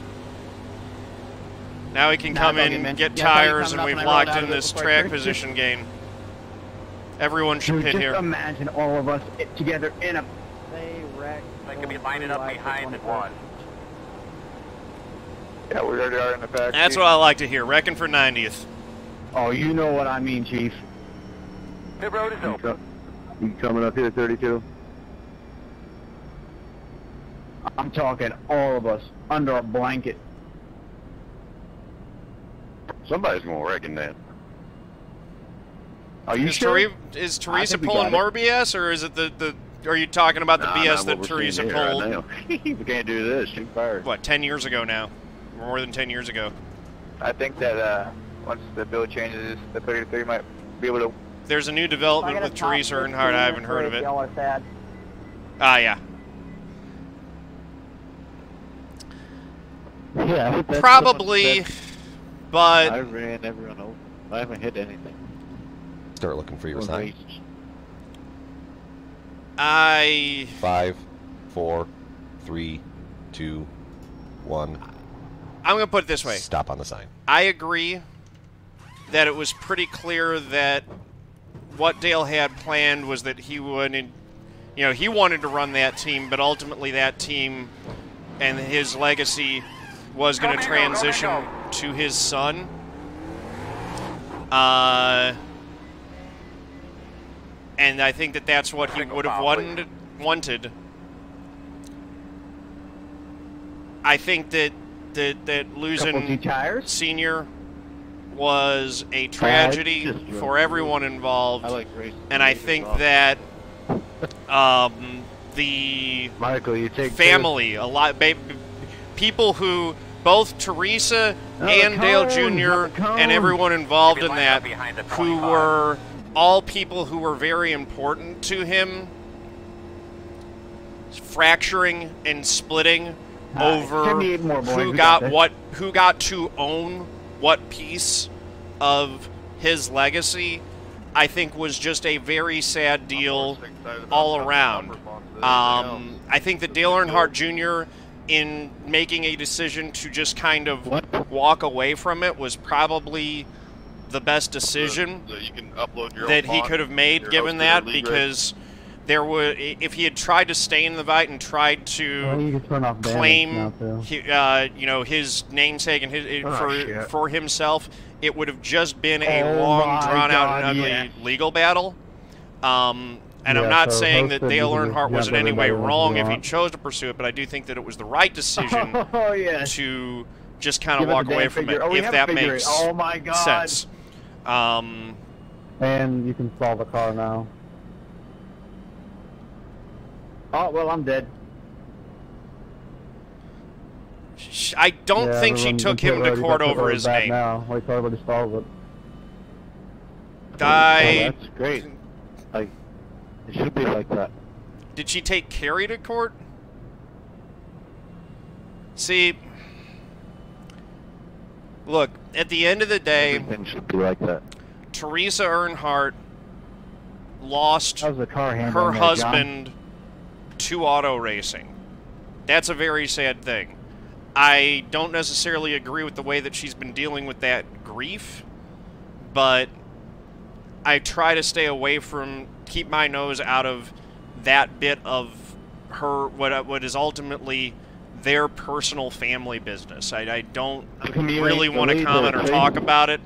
Now we can come in and get tires, and we've locked in this track position gain. Everyone should pit here. Just imagine all of us together in a wreck. They could be lining up behind the one. Yeah, we already are in the back. That's what I like to hear. Wrecking for 90th. Oh, you know what I mean, Chief. Pit road is open. You coming up here, 32? I'm talking all of us under a blanket. Somebody's going to wreck in that. Are you sure? Is Teresa pulling more BS, or is it the are you talking about the BS that Teresa pulled? Right we can't do this. Too far. What, 10 years ago now? More than 10 years ago. I think that once the bill changes, the 33 might be able to there's a new development with Teresa Earnhardt. I haven't heard of it. Y'all are sad. Yeah. Yeah, Probably, but I ran everyone over. I haven't hit anything. Start looking for your sign. 5, 4, 3, 2, 1. I'm going to put it this way. Stop on the sign. I agree that it was pretty clear that what Dale had planned was that he wanted, he wanted to run that team, but ultimately that team and his legacy was going to transition to his son. And I think that that's what he would have wanted. I think that losing Senior was a tragedy for everyone involved, and I think that the family, people who, both Teresa and Dale Jr. and everyone involved in that, who were all people who were very important to him, fracturing and splitting over who got to own what piece of his legacy, I think was just a very sad deal all around. I think that Dale Earnhardt Jr., in making a decision to just kind of walk away from it, was probably the best decision that he could have made, given that, because there were, if he had tried to stay in the fight and tried to claim, his namesake and for himself, it would have just been a long, drawn-out, and ugly legal battle. And I'm not saying that Dale Earnhardt was in any way wrong if he chose to pursue it, but I do think that it was the right decision to just kind of walk away from it, if that makes sense. And you can stall the car now. Oh, well, I'm dead. I don't think she took him to court over his name. Now. Like, everybody stalls it. That's great. It should be like that. Did she take Carrie to court? See, look, at the end of the day, everything should be like that. Teresa Earnhardt lost her husband to auto racing. That's a very sad thing. I don't necessarily agree with the way that she's been dealing with that grief, but I try to stay away from, keep my nose out of that bit of her, what is ultimately their personal family business. I don't really want to comment or talk about it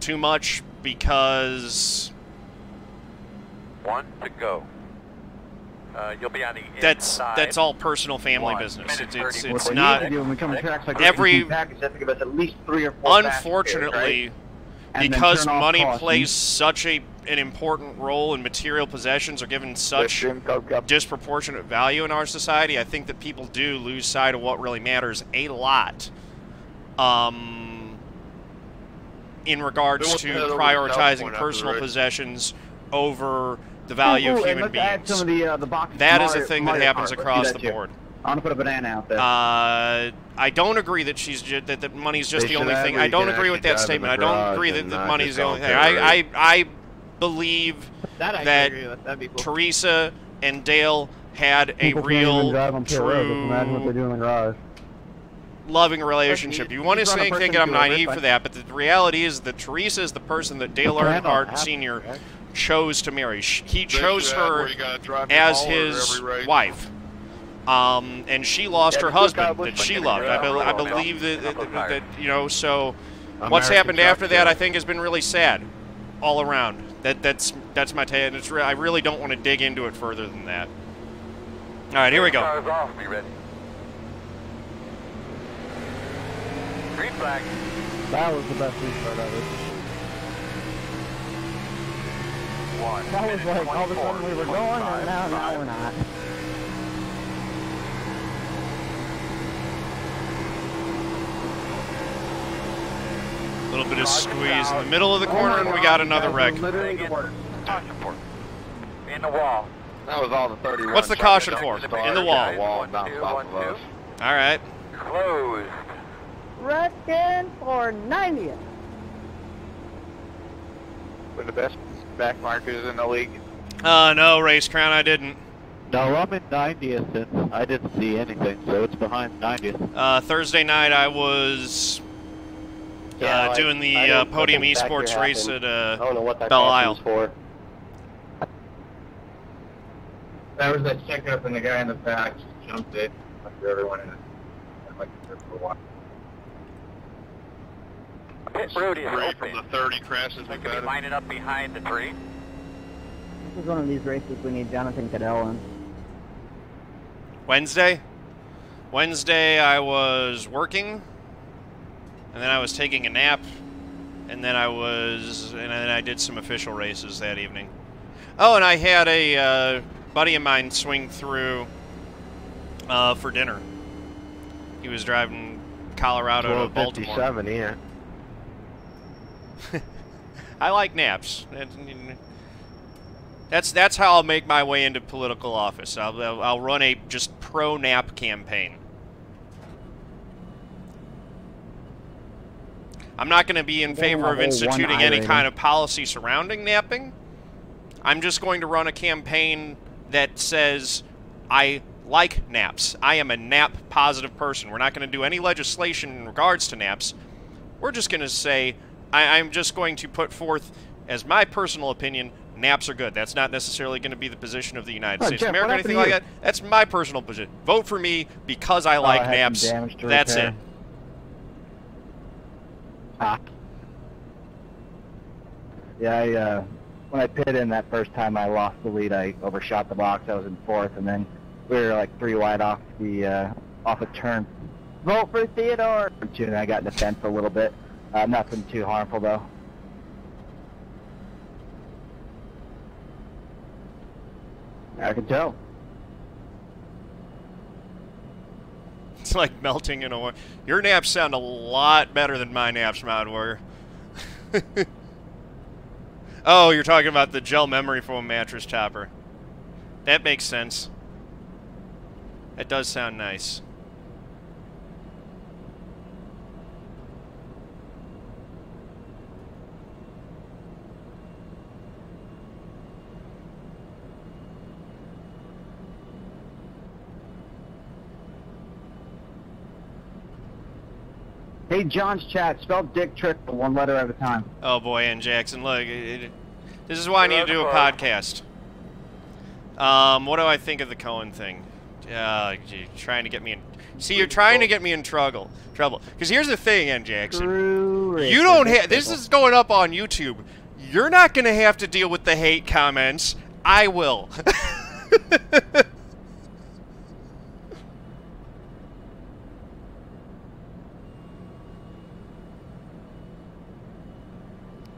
too much, because 1 to go. You'll be on the inside. That's all personal family business. It's not every. Unfortunately, because money plays such an important role, and material possessions are given such disproportionate value in our society, I think that people do lose sight of what really matters a lot. In regards to prioritizing personal possessions over the value of human beings. That is a thing that happens across the board. I want to put a banana out there. I don't agree that that money's just the only thing. I don't agree with that statement. I don't agree that money's the only thing. I believe that Teresa and Dale had a real, true, loving relationship. You want to say anything, I'm naive for that, but the reality is that Teresa is the person that Dale Earnhardt Sr. chose to marry. He chose her as his wife. And she lost her husband that she loved. I believe that so what's happened after that, I think, has been really sad all around. That's my take, and I really don't want to dig into it further than that. All right, here we go. Green flag. That was the best restart of it. That was like all of a sudden we were going, and now we're not. little bit of squeeze in the middle of the corner, and we got another wreck. In the wall. That was all the 31. What's the caution for? In the wall. Wall bounced off of us. All right. Closed. Wrecking for 90th. We're the best back markers in the league. No, Race Crown, I didn't. No, I'm in 90th, and I didn't see anything, so it's behind 90th. Thursday night, I was doing the Podium Esports race at I don't know what that Belle Isle. for. That was that checkup, and the guy in the back just jumped it after everyone in it. Like for a while. Pit road is Three open. from the 30 crashes we We could be got. lining up behind the tree. This is one of these races we need Jonathan Cadell in. Wednesday? Wednesday, I was working, and then I was taking a nap, and then I did some official races that evening. Oh, and I had a buddy of mine swing through for dinner. He was driving Colorado to Baltimore. 12:57 here. I like naps. That's how I'll make my way into political office. I'll run a just pro-nap campaign. I'm not going to be in favor of instituting any kind of policy surrounding napping. I'm just going to run a campaign that says I like naps. I am a nap-positive person. We're not going to do any legislation in regards to naps. We're just going to say, I'm just going to put forth, as my personal opinion, naps are good. That's not necessarily going to be the position of the United States of America or anything like that. That's my personal position. Vote for me because I like naps. That's it. Yeah, when I pitted in that first time, I lost the lead. I overshot the box. I was in fourth, and then we were like 3 wide off a turn. Vote for Theodore! And I got in the fence a little bit. Nothing too harmful, though. I can tell. It's like melting in a water. Your naps sound a lot better than my naps, Mod Warrior. Oh, you're talking about the gel memory foam mattress topper. That makes sense. That does sound nice. Hey, John's chat, spell Dick Trickle 1 letter at a time. Oh boy, Ann Jackson, look, this is why I need to do a podcast. What do I think of the Cohen thing? Trying to get me in. See, you're trying to get me in trouble. Because here's the thing, Ann Jackson. You don't have. This is going up on YouTube. You're not going to have to deal with the hate comments. I will.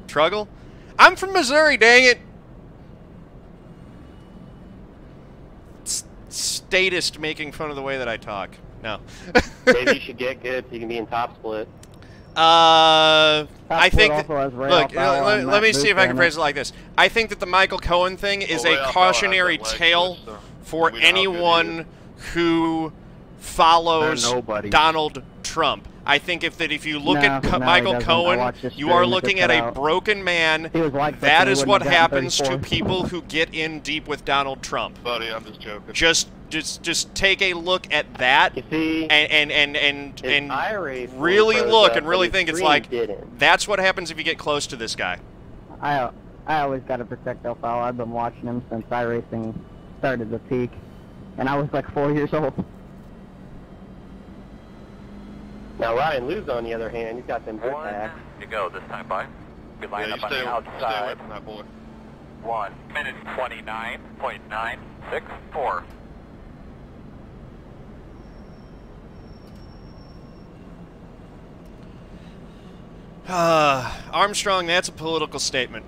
Struggle? I'm from Missouri, dang it! Statist making fun of the way that I talk. No. Maybe you should get good so you can be in top split. I think that, look, let me see if I can phrase it like this. I think that the Michael Cohen thing is a cautionary tale for anyone who follows Donald Trump. I think if you look at Michael Cohen, you are looking at a broken man. That is what happens to people who get in deep with Donald Trump. Buddy, I'm just joking. Just take a look at that and really really look and really think it's like that's what happens if you get close to this guy. I always got to protect El Fowler. I've been watching him since iRacing started to peak, and I was like 4 years old. Now Ryan Lou's on the other hand, he's got them grip packs. You go this time, by. You line up on the Stay away outside. from that boy. 1 minute 29.964. Armstrong, that's a political statement.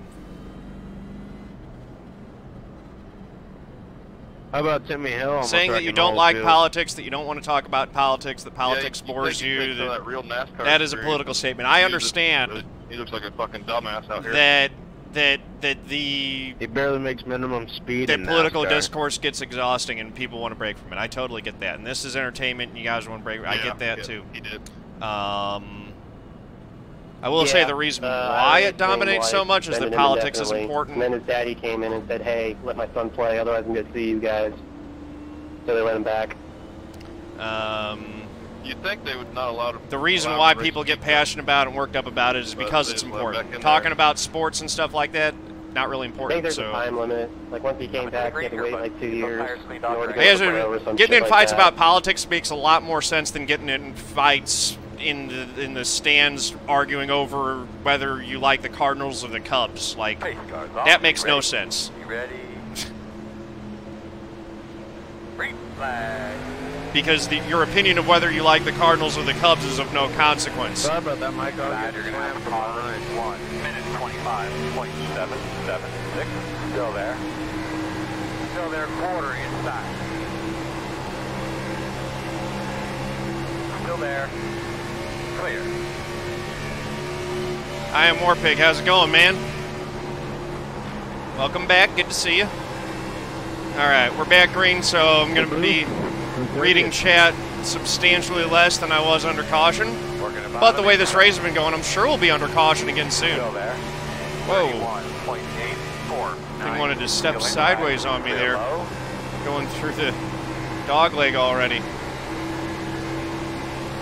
How about Timmy Hill? Saying that you don't like politics, that you don't want to talk about politics, that politics bores you. That real NASCAR that is a political statement. I understand. He looks like a fucking dumbass out here. That he barely makes minimum speed. That political discourse gets exhausting and people want to break from it. I totally get that. And this is entertainment, and you guys want to break. I get that too. He did. I will say the reason why it dominates so much is that politics is important. And then his daddy came in and said, "Hey, let my son play, otherwise I'm going to see you guys." So they let him back. You'd think they would not allow him. The reason why people get passionate about it and worked up about it is because it's important. Talking about sports and stuff like that, not really important. I think there's a time limit. Like once he came back, he had to wait like 2 years. Getting in fights about politics makes a lot more sense than getting in fights in the stands arguing over whether you like the Cardinals or the Cubs. Like, that makes no sense. You ready? Green flag. Because your opinion of whether you like the Cardinals or the Cubs is of no consequence. Sorry about that, Mike. You're going to have to behind 1 minute 25.776. Still there. Still there, quarter inside. Still there. Clear. I am Warpig. How's it going, man? Welcome back. Good to see you. Alright, we're back green, so I'm going to be reading chat substantially less than I was under caution. But the way this race has been going, I'm sure we'll be under caution again soon. Still there. Whoa. 31.84. He wanted to step sideways on me there. Going through the dog leg already.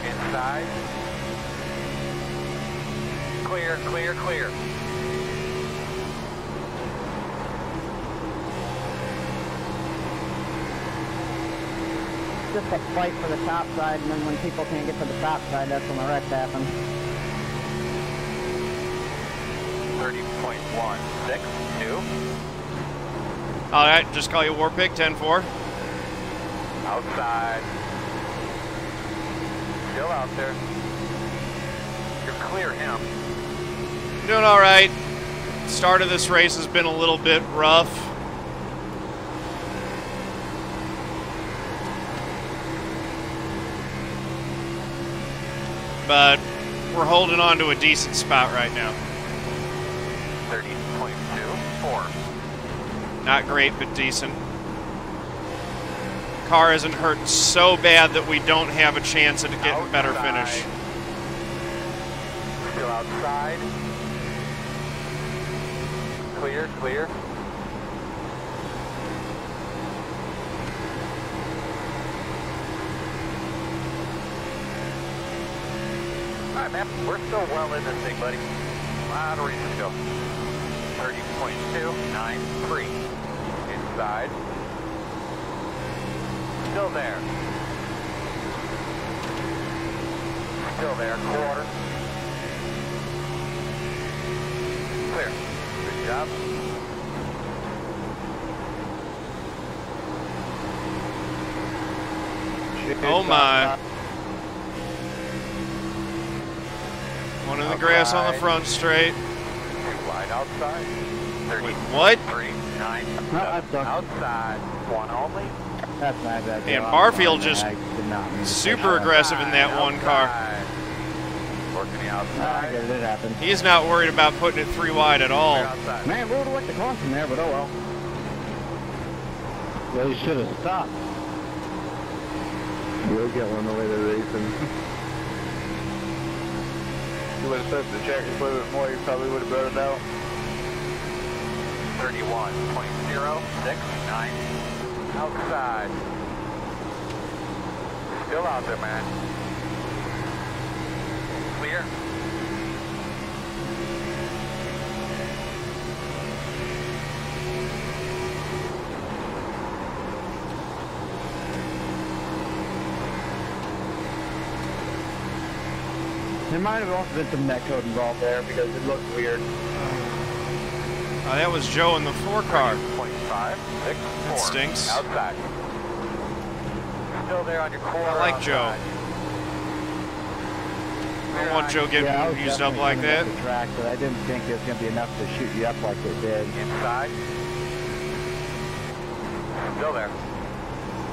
Inside. Clear, clear, clear. Just a fight for the top side, and then when people can't get to the top side, that's when the wrecks happen. 30.162. Alright, just call you Warpig, 10-4. Outside. Still out there. You're clear him. Doing alright. Start of this race has been a little bit rough. But we're holding on to a decent spot right now. 30.24. Not great, but decent. Car isn't hurt so bad that we don't have a chance at getting a better finish. Still outside. Clear, clear. Alright, man, we're still well in this thing, buddy. A lot of reason to go. 30.293. Inside. Still there. Still there, quarter. Clear. Good job. Oh my. One in the grass on the front straight. Wide outside. 30. What? 3, 9, 7. Outside. One only. That's not bad. And Barfield just super aggressive in that one car. Working the outside. It happened. He's not worried about putting it 3 wide at all. Man, we would have liked the caution there, but oh well. Well, you should have stopped. We'll get one the way they're racing. You would have set the check a little bit more, you probably would have brought it out. 31.069. Outside. Still out there, man. Clear. There might have also been some net code involved there because it looked weird. Oh, that was Joe in the 4 car. 0.564. That stinks. Outside. Still there on your core. I like outside. Joe. I don't want Joe getting used up like that. The track, but I didn't think it was going to be enough to shoot you up like it did. Inside. Still there.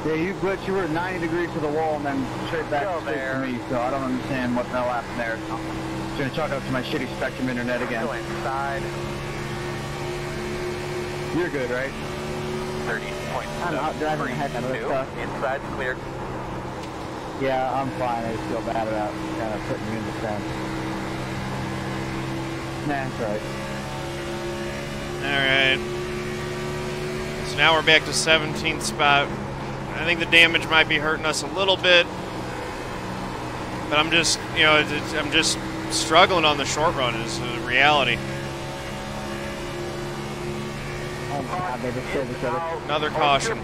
Yeah, you glitched. You were 90 degrees to the wall and then straight back straight to me, so I don't understand what the hell happened there. I'm just going to chalk it up to my shitty Spectrum internet again. Go inside. You're good, right? 30.7. I'm out driving the heck out of this stuff. Inside's clear. Yeah, I'm fine. I just feel bad about kind of putting you in the fence. Nah, that's right. Alright. So now we're back to 17th spot. I think the damage might be hurting us a little bit. But I'm just, you know, I'm just struggling on the short run is the reality. Oh my God, they just killed each other. Another caution.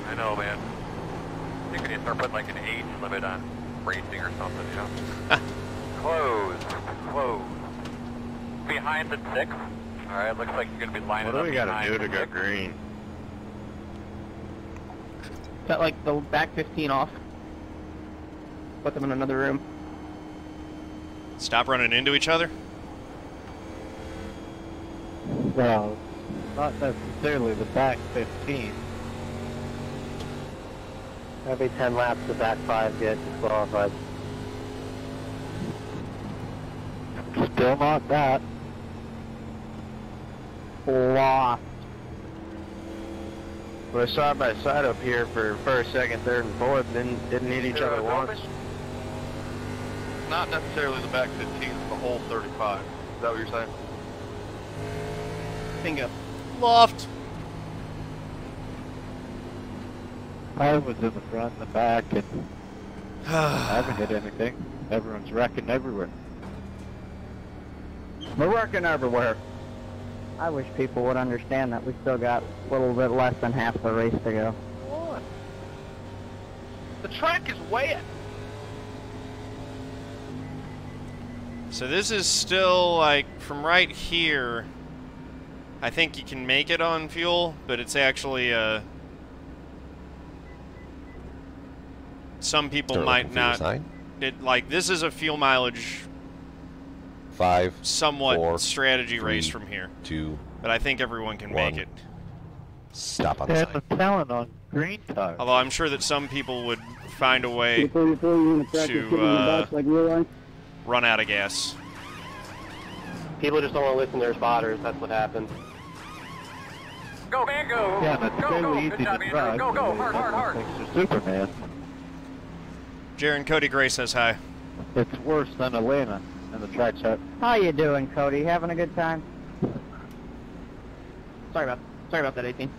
I know, man. You could start putting like an age limit on racing or something, you know? Close. Close. Behind the 6. Alright, looks like you're going to be lining up. What do we got to do to go 6. green? Cut like the back 15 off. Put them in another room. Stop running into each other? Well, not necessarily the back 15. Every 10 laps, the back 5 get disqualified. Still not that. Lost. We're side by side up here for first, second, third, and fourth. Didn't need each other once. Not necessarily the back 15, it's the whole 35. Is that what you're saying? Bingo. Loft. I was in the front and the back, and I haven't hit anything. Everyone's wrecking everywhere. We're working everywhere. I wish people would understand that we still got a little bit less than half the race to go. What? The track is wet. So this is still, like, from right here, I think you can make it on fuel, but it's actually, some people might not. Like, this is a fuel mileage 5, somewhat 4, strategy 3, race from here. 2, but I think everyone can 1. make it. Stop on the And sign. the talent on green tires. Although I'm sure that some people would find a way to run out of gas. People just don't want to listen to their spotters. That's what happens. Go, man, go! Yeah, that's go, fairly go! easy Good job, to Andrew. drive. Go, go! Hard, hard, hard! Thanks to Superman. Jaron Cody Gray says hi. It's worse than Atlanta and the track set. How you doing, Cody? Having a good time? Sorry about that, 18.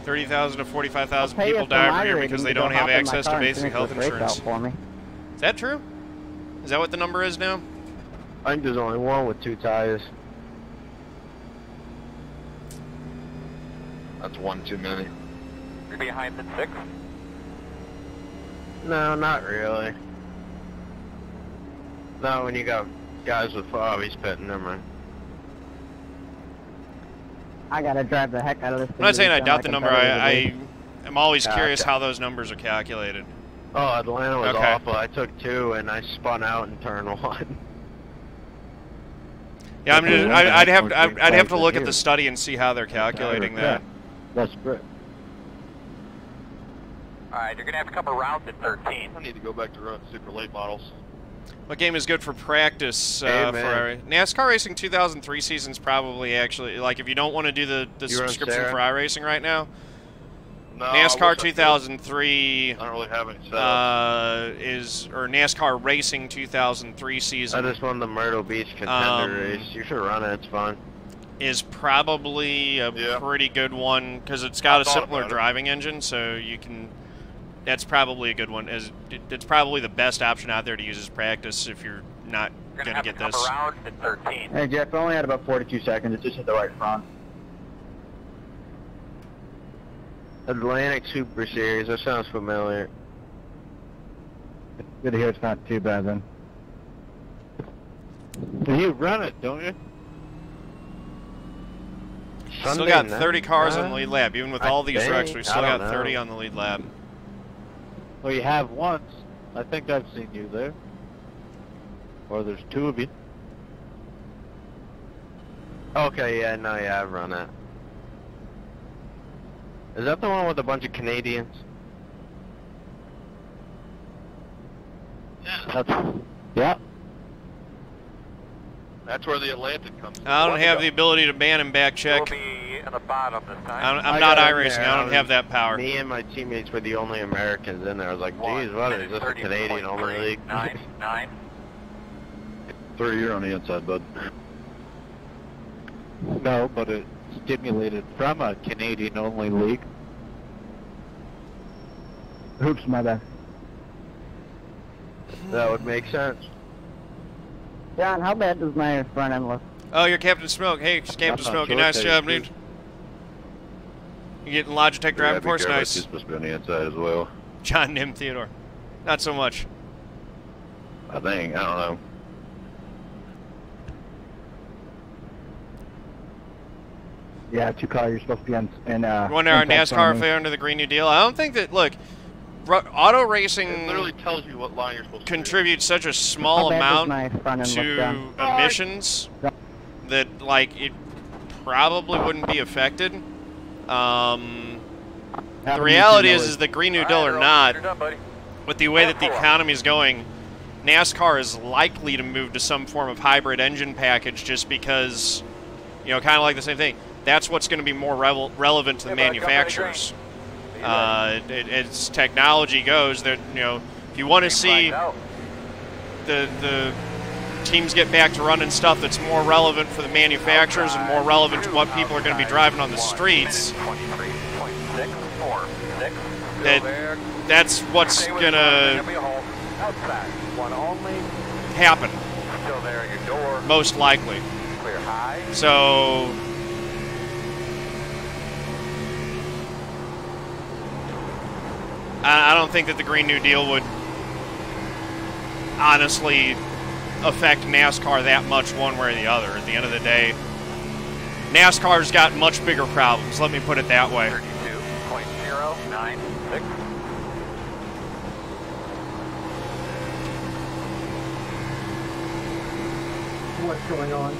$30,000 to $45,000 Pay people us die for my every year rating because to they go don't have hop in my access to car and basic finish health this race insurance. out for me. Is that true? Is that what the number is now? I think there's only one with 2 tires. That's 1 too many. You're behind the 6. No, not really. No, when you got guys with 5, he's pitting them, right? I gotta drive the heck out of this thing. I'm not saying I to doubt the become number. competitive. I am always curious Okay. how those numbers are calculated. Oh, Atlanta was Okay. awful. I took 2 and I spun out in turn 1. Yeah, I'm just, I'd have to look at here. the study and see how they're calculating that. That's great. Alright, you're going to have to come around at 13. I need to go back to run super late models. What game is good for practice? Hey, for man. NASCAR Racing 2003 season's probably actually, like, if you don't want to do the You run subscription Sarah? for iRacing right now, No, I wish I NASCAR could. 2003 I don't really have any setups. or NASCAR Racing 2003 I season just won the Myrtle Beach contender Um, race. You should run it. It's fun. is probably a Yeah. pretty good one because it's got I a thought simpler about it. driving engine, so you can. That's probably a good one. It's probably the best option out there to use as practice if you're not You're going going to to get have to come this. around at 13. Hey, Jeff, I only had about 42 seconds. It just hit the right front. Atlantic Super Series. That sounds familiar. Good to hear it's not too bad then. You run it, don't you? Still Sunday got night? 30 cars on the lead lap. Even with I all these wrecks, think. we've still I got don't 30 know. on the lead lap. Well, you have once. I think I've seen you there. Or there's two of you. Okay, yeah, no, yeah, I've run that. Is that the one with a bunch of Canadians? Yeah. That's where the Atlantic comes in. I don't have the ability to ban and back check. We'll be in the bottom this time. I'm not iRacing. I don't have that power. Me and my teammates were the only Americans in there. I was like, geez, what is this, a Canadian-only league? 9. 3, you're on the inside, bud. No, but it stimulated from a Canadian-only league. Oops, my bad. That would make sense. John, how bad does my front end look? Oh, you're Captain Smoke. Hey, Captain Smoke. Nice job, dude. You getting Logitech driving force? Nice. He's supposed to be on the inside as well. John Theodore. Not so much. I think. I don't know. Yeah, 2 car. You're supposed to be on. You wonder our NASCAR fan under the Green New Deal? I don't think that. Look, auto racing It literally tells you what line you're supposed to contributes such a small amount to emissions that, like, it probably wouldn't be affected. The reality is that Green New Deal or not, with the way that the economy is going, NASCAR is likely to move to some form of hybrid engine package just because, you know, kind of like the same thing. That's what's going to be more relevant to the manufacturers. As technology goes, that, you know, if you want to see the teams get back to running stuff that's more relevant for the manufacturers and more relevant to what people are going to be driving on the streets, that's what's going to happen, most likely. So I don't think that the Green New Deal would honestly affect NASCAR that much one way or the other. At the end of the day, NASCAR's got much bigger problems, let me put it that way. 32.096. What's going on?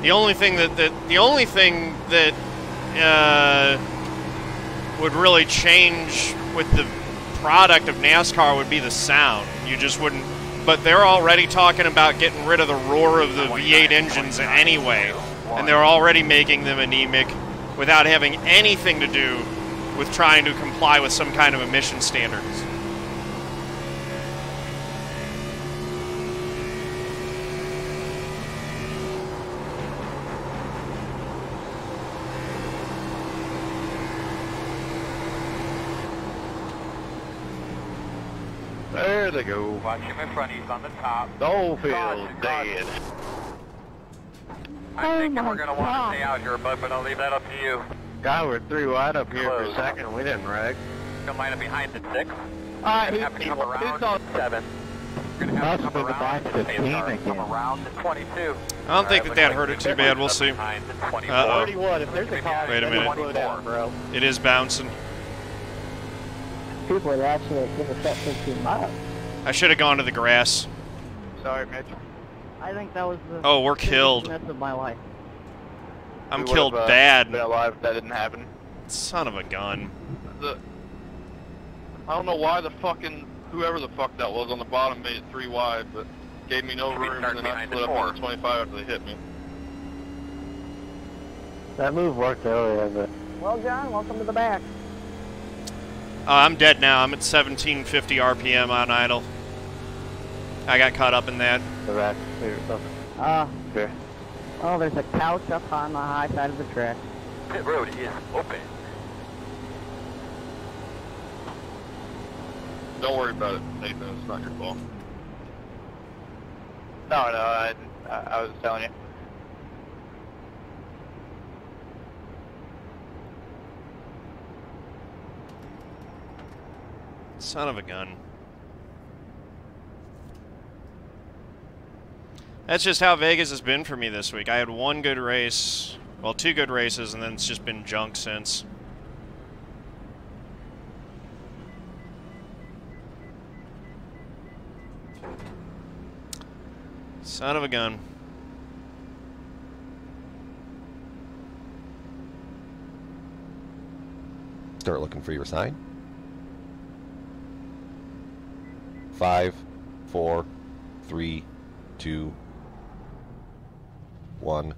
The only thing that would really change with the product of NASCAR would be the sound. You just wouldn't. But they're already talking about getting rid of the roar of the V8 engines anyway, and they're already making them anemic without having anything to do with trying to comply with some kind of emission standards. There they go. Watch him in front, he's on the top. Dolefield dead. I'm thinking we're going to want to stay out here, bud, but I'll leave that up to you. God, we're 3 wide up here for a second. We didn't wreck. You'll line up behind the 6. Alright, We're going to have to come around 7. We're going to have to come around to 22. I don't think that hurt it too bad. We'll see. Uh-oh. If there's a car, wait a minute. slow down, bro. It is bouncing. People would actually give us that 15 miles. I should have gone to the grass. Sorry, Mitch. I think that was the Oh, we're killed. minutes of my life. I'm killed bad. Been alive if that didn't happen. Son of a gun. I don't know why the fucking whoever the fuck that was on the bottom made it 3 wide, but gave me no room, and then I split up on the 25 after they hit me. That move worked earlier, but... Well, John, welcome to the back. I'm dead now. I'm at 1750 RPM on idle. I got caught up in that. The back. Sure. Oh, there's a couch up on the high side of the track. Pit road is open. Don't worry about it, Nathan. It's not your fault. No, I was telling you. Son of a gun. That's just how Vegas has been for me this week. I had 1 good race, well, 2 good races, and then it's just been junk since. Son of a gun. Start looking for your sign. 5, 4, 3, 2, 1.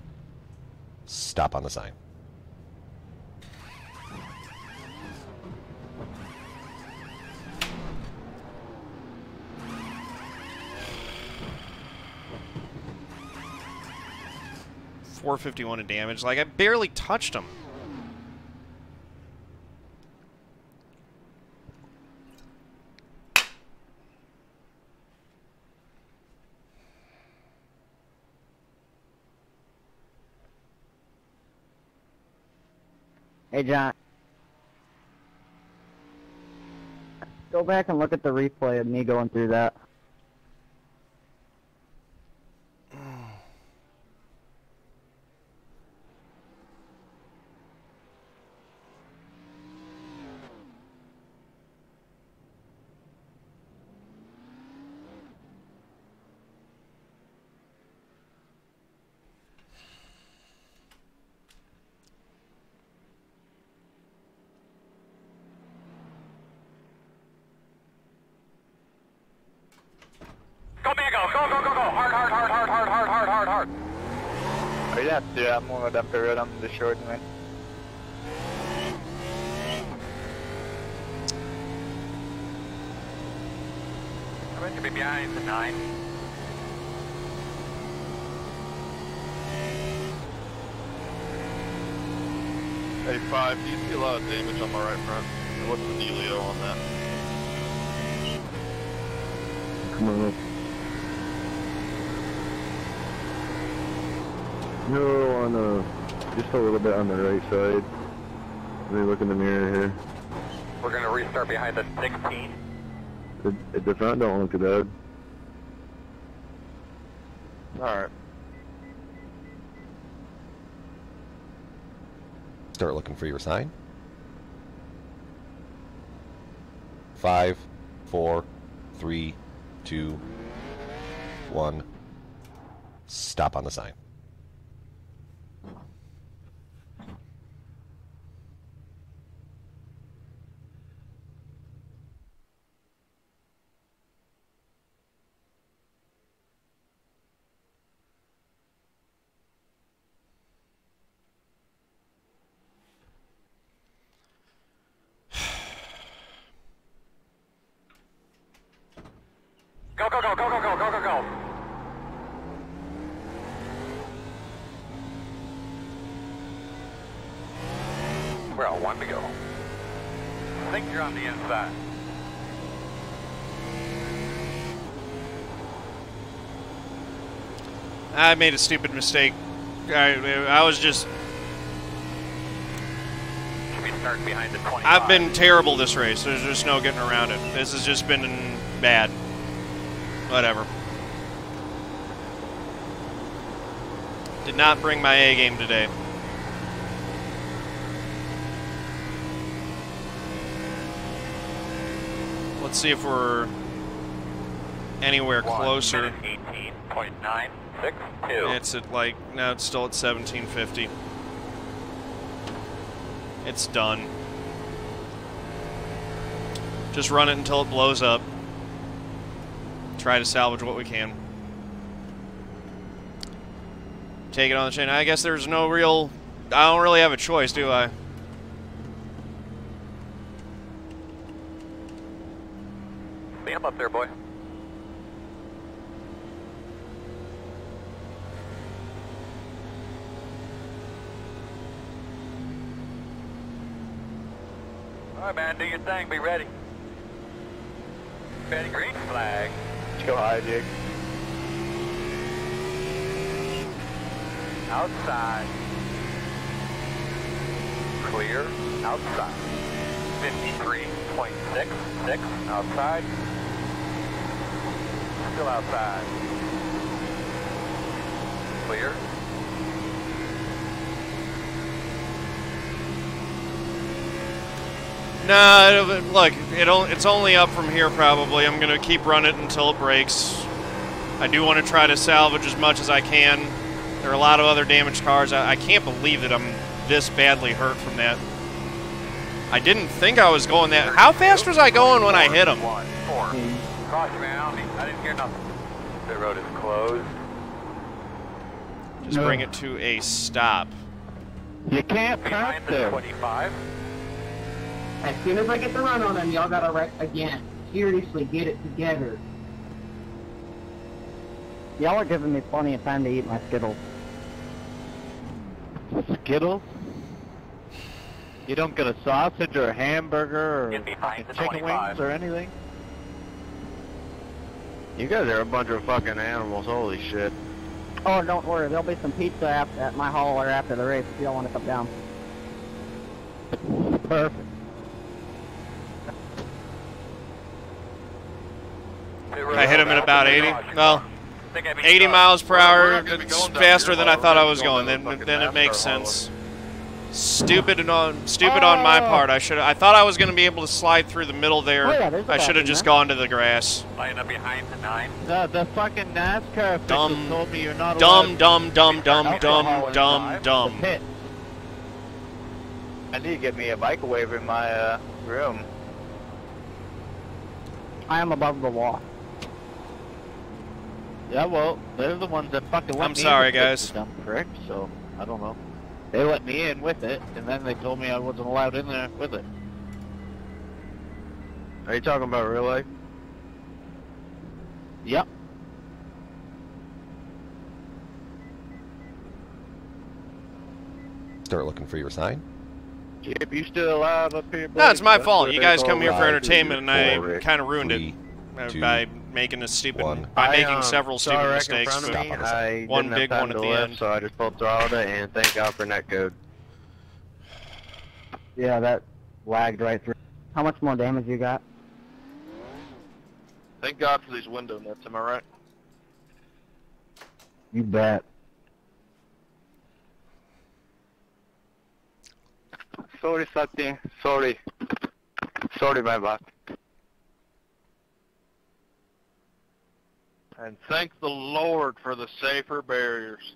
Stop on the sign. .451 in damage. Like, I barely touched him. Hey, John. Go back and look at the replay of me going through that. Ja, många där på redan du körde mig. I'm going to be behind the 9. Hey, 5, do you see a lot of damage on my right front? What's the dealio on that? Come on up. No, on just a little bit on the right side. Let me look in the mirror here. We're going to restart behind the 16. The front don't look too bad. Alright. Start looking for your sign. 5, 4, 3, 2, 1. Stop on the sign. Go, go, go, go, go, go, go, go, go. Well, 1 to go. I think you're on the inside. I made a stupid mistake. I was just... Should be starting behind the 25. I've been terrible this race. There's just no getting around it. This has just been bad. Whatever. Did not bring my A game today. Let's see if we're anywhere closer. 18.962. It's at like, no, it's still at 1750. It's done. Just run it until it blows up. Try to salvage what we can. Take it on the chain. I guess there's no real... I don't really have a choice, do I? Be up there, boy. All right, man, do your thing. Be ready. Ready, green flag. Let's go high, Jake. Outside. Clear. Outside. 53.66. Outside. Still outside. Clear. Nah, look, it's only up from here probably. I'm going to keep running it until it breaks. I do want to try to salvage as much as I can. There are a lot of other damaged cars. I can't believe that I'm this badly hurt from that. I didn't think I was going that... How fast was I going when I hit him? Caution, man. I didn't hear nothing. The road is closed. Just bring it to a stop. You can't pass there. 25. As soon as I get the run on them, y'all gotta wreck again. Seriously, get it together. Y'all are giving me plenty of time to eat my Skittles. Skittles? You don't get a sausage or a hamburger or chicken wings or anything? You guys are a bunch of fucking animals, holy shit. Oh, don't worry, there'll be some pizza at my hauler after the race if y'all want to come down. Perfect. I hit him at about 80. Well, 80 miles per hour. It's faster than I thought I was going. Then it makes sense. Stupid on my part. I thought I was going to be able to slide through the middle there. Oh, yeah, I should have just gone to the grass. Line up behind the 9. The fucking NASCAR officials told me you're not allowed. Dumb. Pit. I need to get me a microwave in my room. I am above the law. Yeah, well, they're the ones that fucking let I'm me sorry, in guys. Dump prick, so I don't know. They let me in with it, and then they told me I wasn't allowed in there with it. Are you talking about real life? Yep. Start looking for your sign. If you still alive up here, No, it's my fault. You guys come here for entertainment, and I kind of ruined it by making a stupid, making several stupid mistakes. I one didn't big have time one at to the lift, end. so I just full throttled it, and thank God for netcode. Yeah, that lagged right through. How much more damage you got? Thank God for these window nuts, am I right? You bet. Sorry, Sati. Sorry. Sorry, my bad. And thank the Lord for the safer barriers.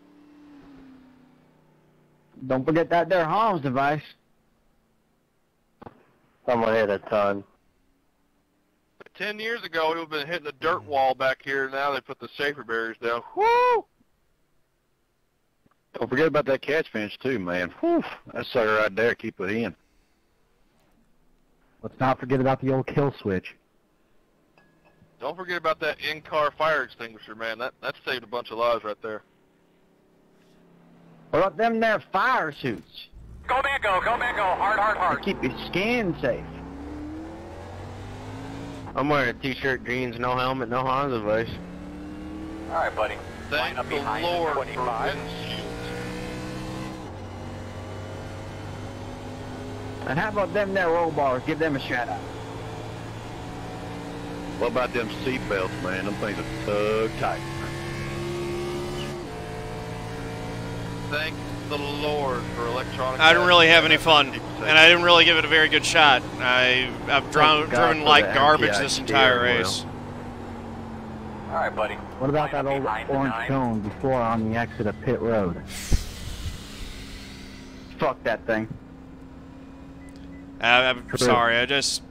Don't forget that there Holmes device. Someone hit a ton. 10 years ago, we would have been hitting a dirt wall back here. Now they put the safer barriers down. Woo! Don't forget about that catch fence too, man. Whew, that sucker right there, keep it in. Let's not forget about the old kill switch. Don't forget about that in-car fire extinguisher, man. That saved a bunch of lives right there. What about them there fire suits? Go back, go. Hard. To keep your skin safe. I'm wearing a t-shirt, jeans, no helmet, no Honda device. All right, buddy. Thank Line up the behind Lord 25. for windshields. And how about them there roll bars? Give them a shout out. What about them seat belts, man? Them things are tug tight. Thank the Lord for electronic. I didn't really have any fun, and I didn't really give it a very good shot. I've driven like garbage this entire race. All right, buddy. What about that old orange cone before on the exit of pit road? Fuck that thing. I'm sorry. I just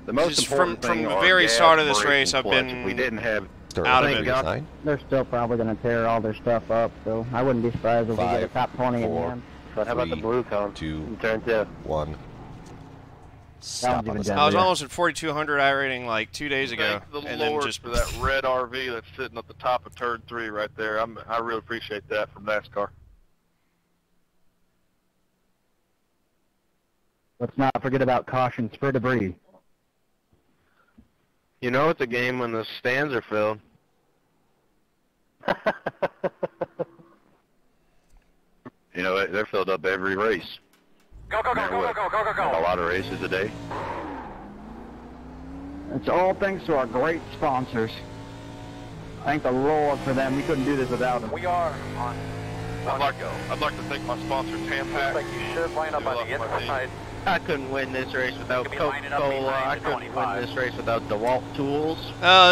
The most important from thing the are very gas, start of this brakes, race, and I've clutch. been If we didn't have out of it. They're still probably going to tear all their stuff up, so I wouldn't be surprised if we get a top 20 in the end. How about the blue cone? 2, Turn 2. 1. Stop on the sign. I was almost at 4,200 iRating like 2 days ago, Thank the and Lord then just for that red RV that's sitting at the top of turn 3 right there. I really appreciate that from NASCAR. Let's not forget about cautions for debris. You know it's a game when the stands are filled. You know, they're filled up every race. Go. A lot of races a day. It's all thanks to our great sponsors. Thank the Lord for them. We couldn't do this without them. We are on. I'd like to thank my sponsor, Tampax. Looks like you should line up on the inside I couldn't win this race without Coca-Cola. I couldn't win this race without DeWalt tools.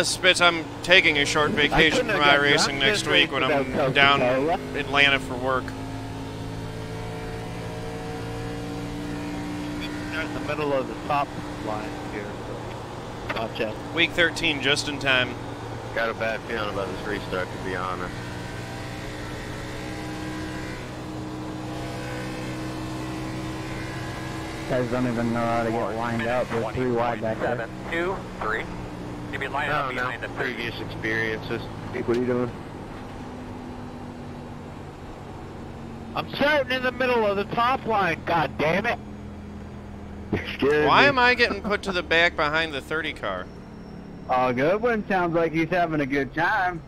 Spitz, I'm taking a short vacation from iRacing next week when I'm down in Atlanta for work. In the middle of the top line here. Watch out. Week 13, just in time. Got a bad feeling about this restart, to be honest. Guys don't even know how to get lined up. They're 3 wide back there. 2, 3. You be lining up behind the previous experiences. Nick, what are you doing? I'm starting in the middle of the top line, god damn it! Why am I getting put to the back behind the 30 car? Oh, Goodwin sounds like he's having a good time.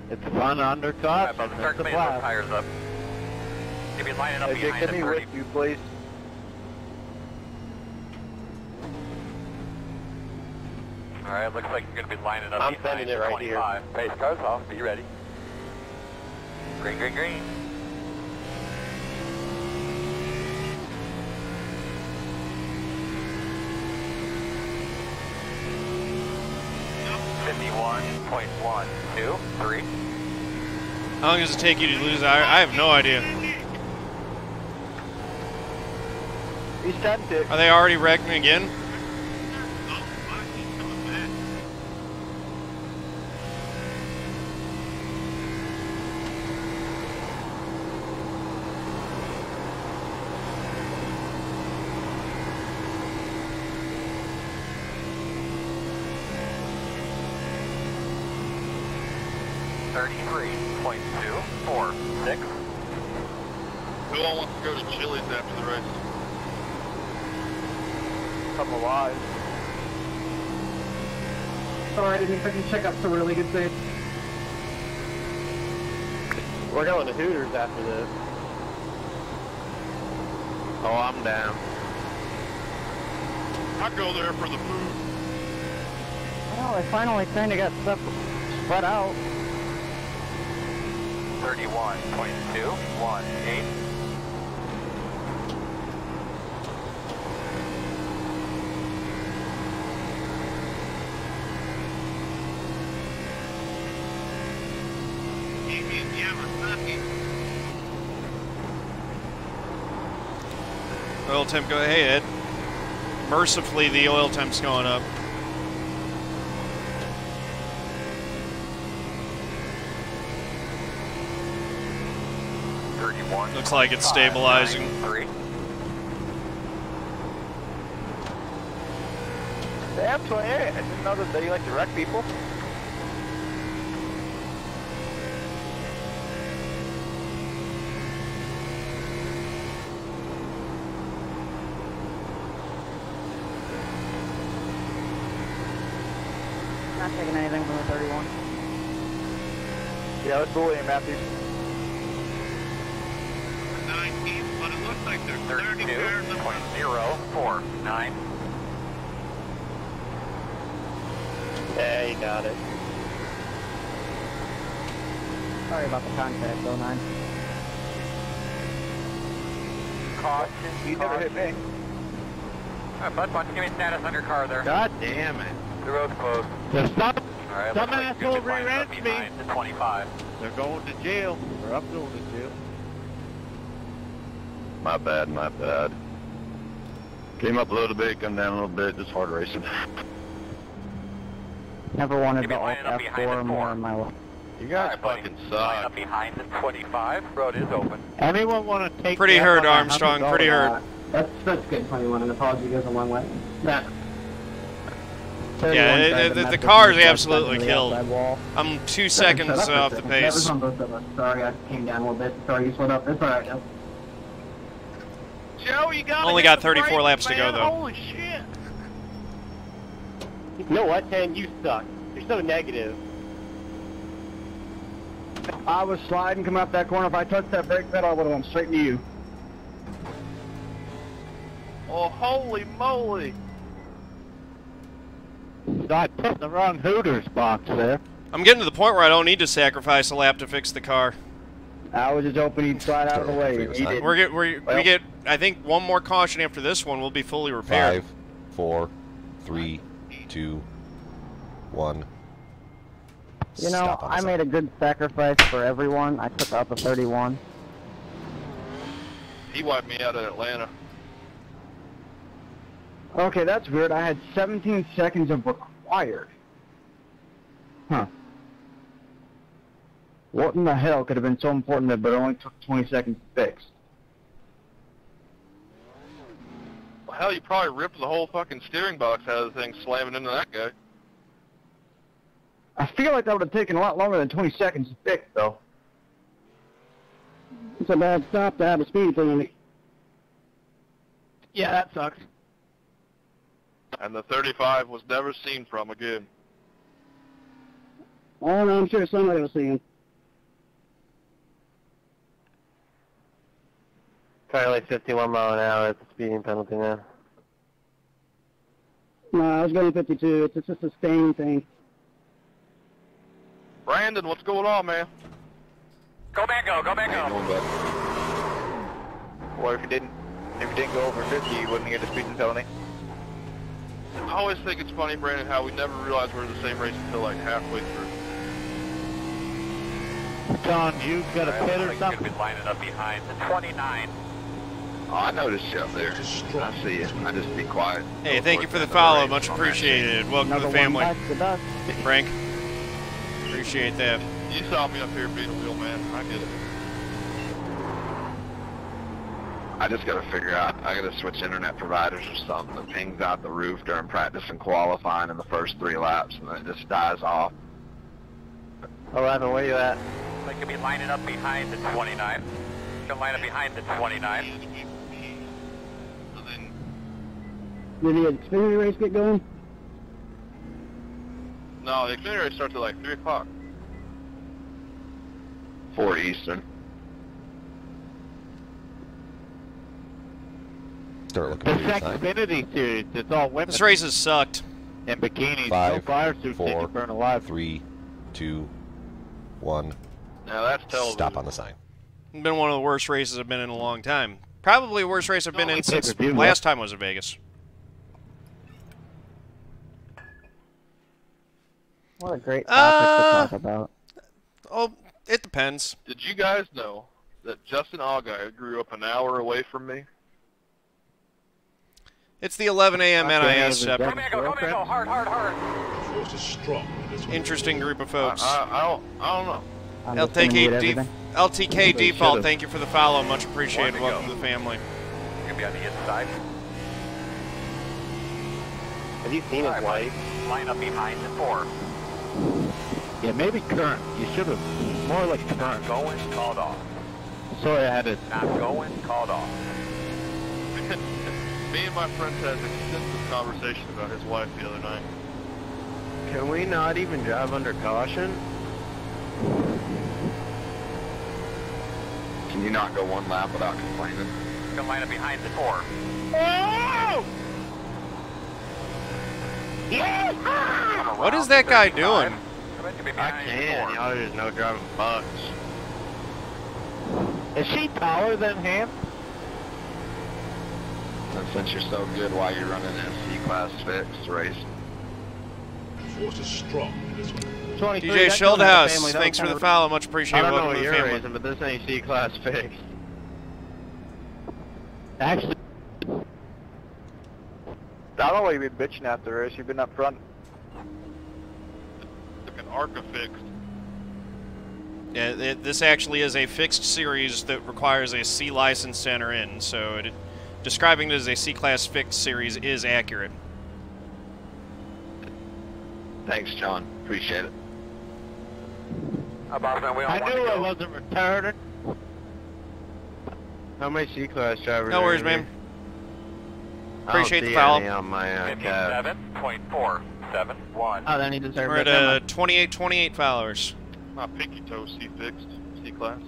It's fun undercut. Right, start cleaning those tires up. You be lining up behind the 30. With you, please. Alright, looks like you're going to be lining up I'm behind sending it the right 25. here. Pace car's off. Be ready. Green, green, green. .123. How long does it take you to lose? I have no idea. He's tempted. Are they already wrecking again? Who all wants to go to Chili's after the race? Come alive. Sorry, I didn't expect you to check up so really good save. We're going to Hooters after this. Oh, I'm down. I go there for the food. Well, I finally kind of got stuff spread out. 31.218. Oil temp go. Hey, Ed. Mercifully, the oil temp's going up. Looks like it's stabilizing. Damn, 28. I didn't know that they like to wreck people. Not taking anything from the 31. Yeah, let's bully him, Matthews. 19, but it looks like they're 32.049. Yeah, you got it. Sorry about the contact, 09. Caution. You never hit me. Alright, bud, why don't you give me status on your car there? God damn it. The road's closed. Just stop. Alright, Some looks like asshole you're gonna be lining up rear-ended me. behind the 25. They're going to jail. Or I'm going to jail. My bad, my bad. Came up a little bit, come down a little bit, just hard racing. Never wanted Give me to lining up behind F4 the more 4. in my life. You guys Alright, buddy. fucking Line suck. up behind the 25. Road is open. Anyone want to take Pretty that hurt, on a Armstrong. Pretty hurt. That's good, 21, and apology goes a long way. Yeah. Yeah, the car's absolutely killed. I'm 2 seconds off the That was pace. on both of us. Sorry, I came down a little bit. Sorry, you slowed up. It's alright, Joe. Joe, you got Only got 34 laps to go, though. Holy shit. You know what, Ken? You suck. You're so negative. I was sliding, coming up that corner. If I touched that brake pedal, I would have went straight to you. Oh, holy moly. I put the wrong Hooters box there. I'm getting to the point where I don't need to sacrifice a lap to fix the car. I was just hoping he'd slide out of the way. He didn't. We get I think one more caution after this one, we'll be fully repaired. 5, 4, 3, 2, 1. You know, I made a good sacrifice for everyone. I took out the 31. He wiped me out at Atlanta. Okay, that's weird. I had 17 seconds of required. Huh. What in the hell could have been so important that but it only took 20 seconds to fix? Well, hell, you probably ripped the whole fucking steering box out of the thing slamming into that guy. I feel like that would have taken a lot longer than 20 seconds to fix, though. It's a bad stop to have a speed penalty. Yeah, that sucks. And the 35 was never seen from again. Oh, no, I'm sure somebody will see him. Probably 51 mile an hour at the speeding penalty now. No, I was going 52. It's just a sustained thing. Brandon, what's going on, man? Go back, go back, go. Well, if you didn't go over 50, you wouldn't get a speeding penalty. I always think it's funny, Brandon, how we never realize we're in the same race until like halfway through. John, you got a pit or something? You're be lining up behind the 29. Oh, I noticed you up there. I see you. I just be quiet. Hey, thank you for the follow. Much appreciated. Welcome to the family. Frank, appreciate that. You saw me up here being a wheel man. I get it. I just got to figure out, I got to switch internet providers or something that pings out the roof during practice and qualifying in the first 3 laps, and then it just dies off. 11, where you at? They could be lining up behind the 29. Can line up behind the 29. Did the Xfinity race get going? No, the Xfinity race starts at like 3 o'clock. 4 Eastern. Start looking The for your sign. Xfinity series, it's all women. This race has sucked. In bikinis, 5, no fire suits, they 4, can burn alive. 3, 2, 1. Now that's television. Stop on the sign. It's been one of the worst races I've been in a long time. Probably the worst race I've been in since pay-per-view, last time I was in Vegas. What a great topic to talk about. Oh, it depends. Did you guys know that Justin Allgaier grew up an hour away from me? It's the 11 a.m. NIS, Go Shepard. back, go hard, hard, hard. Force is strong. Interesting group of folks. I don't know. LTK Default, thank you for the follow. Much appreciated. Welcome to the family. You're going to be on the inside. Have you seen his wife? Line up behind the 4. Yeah, maybe current. You should have. More like current. Not going, called off. Sorry, I had it. Not going, called off. Me and my friend had an extensive conversation about his wife the other night. Can we not even drive under caution? Can you not go 1 lap without complaining? You can line up behind the 4. Oh! Yes! What is that guy doing? I can. Y'all just know driving bucks. Is she taller than him? And since you're so good, why you're running a C-Class fixed race? Force is strong in this one. DJ Schildhouse, thanks for the follow. Much appreciated. I don't know Welcome what to the you're family. racing, but this ain't C-Class fixed. Actually, I don't know why you've been bitching at the race. You've been up front. Like an ARCA fixed. Yeah, this actually is a fixed series that requires a C license to enter in, so describing it as a C-Class fixed series is accurate. Thanks, John. Appreciate it. I knew I wasn't retarded. How many C-Class drivers? No worries, man. Appreciate the follow. On my cab. 7.471. Oh, then he deserved We're it. at 28 followers. My pinky toe C fixed. C-Class.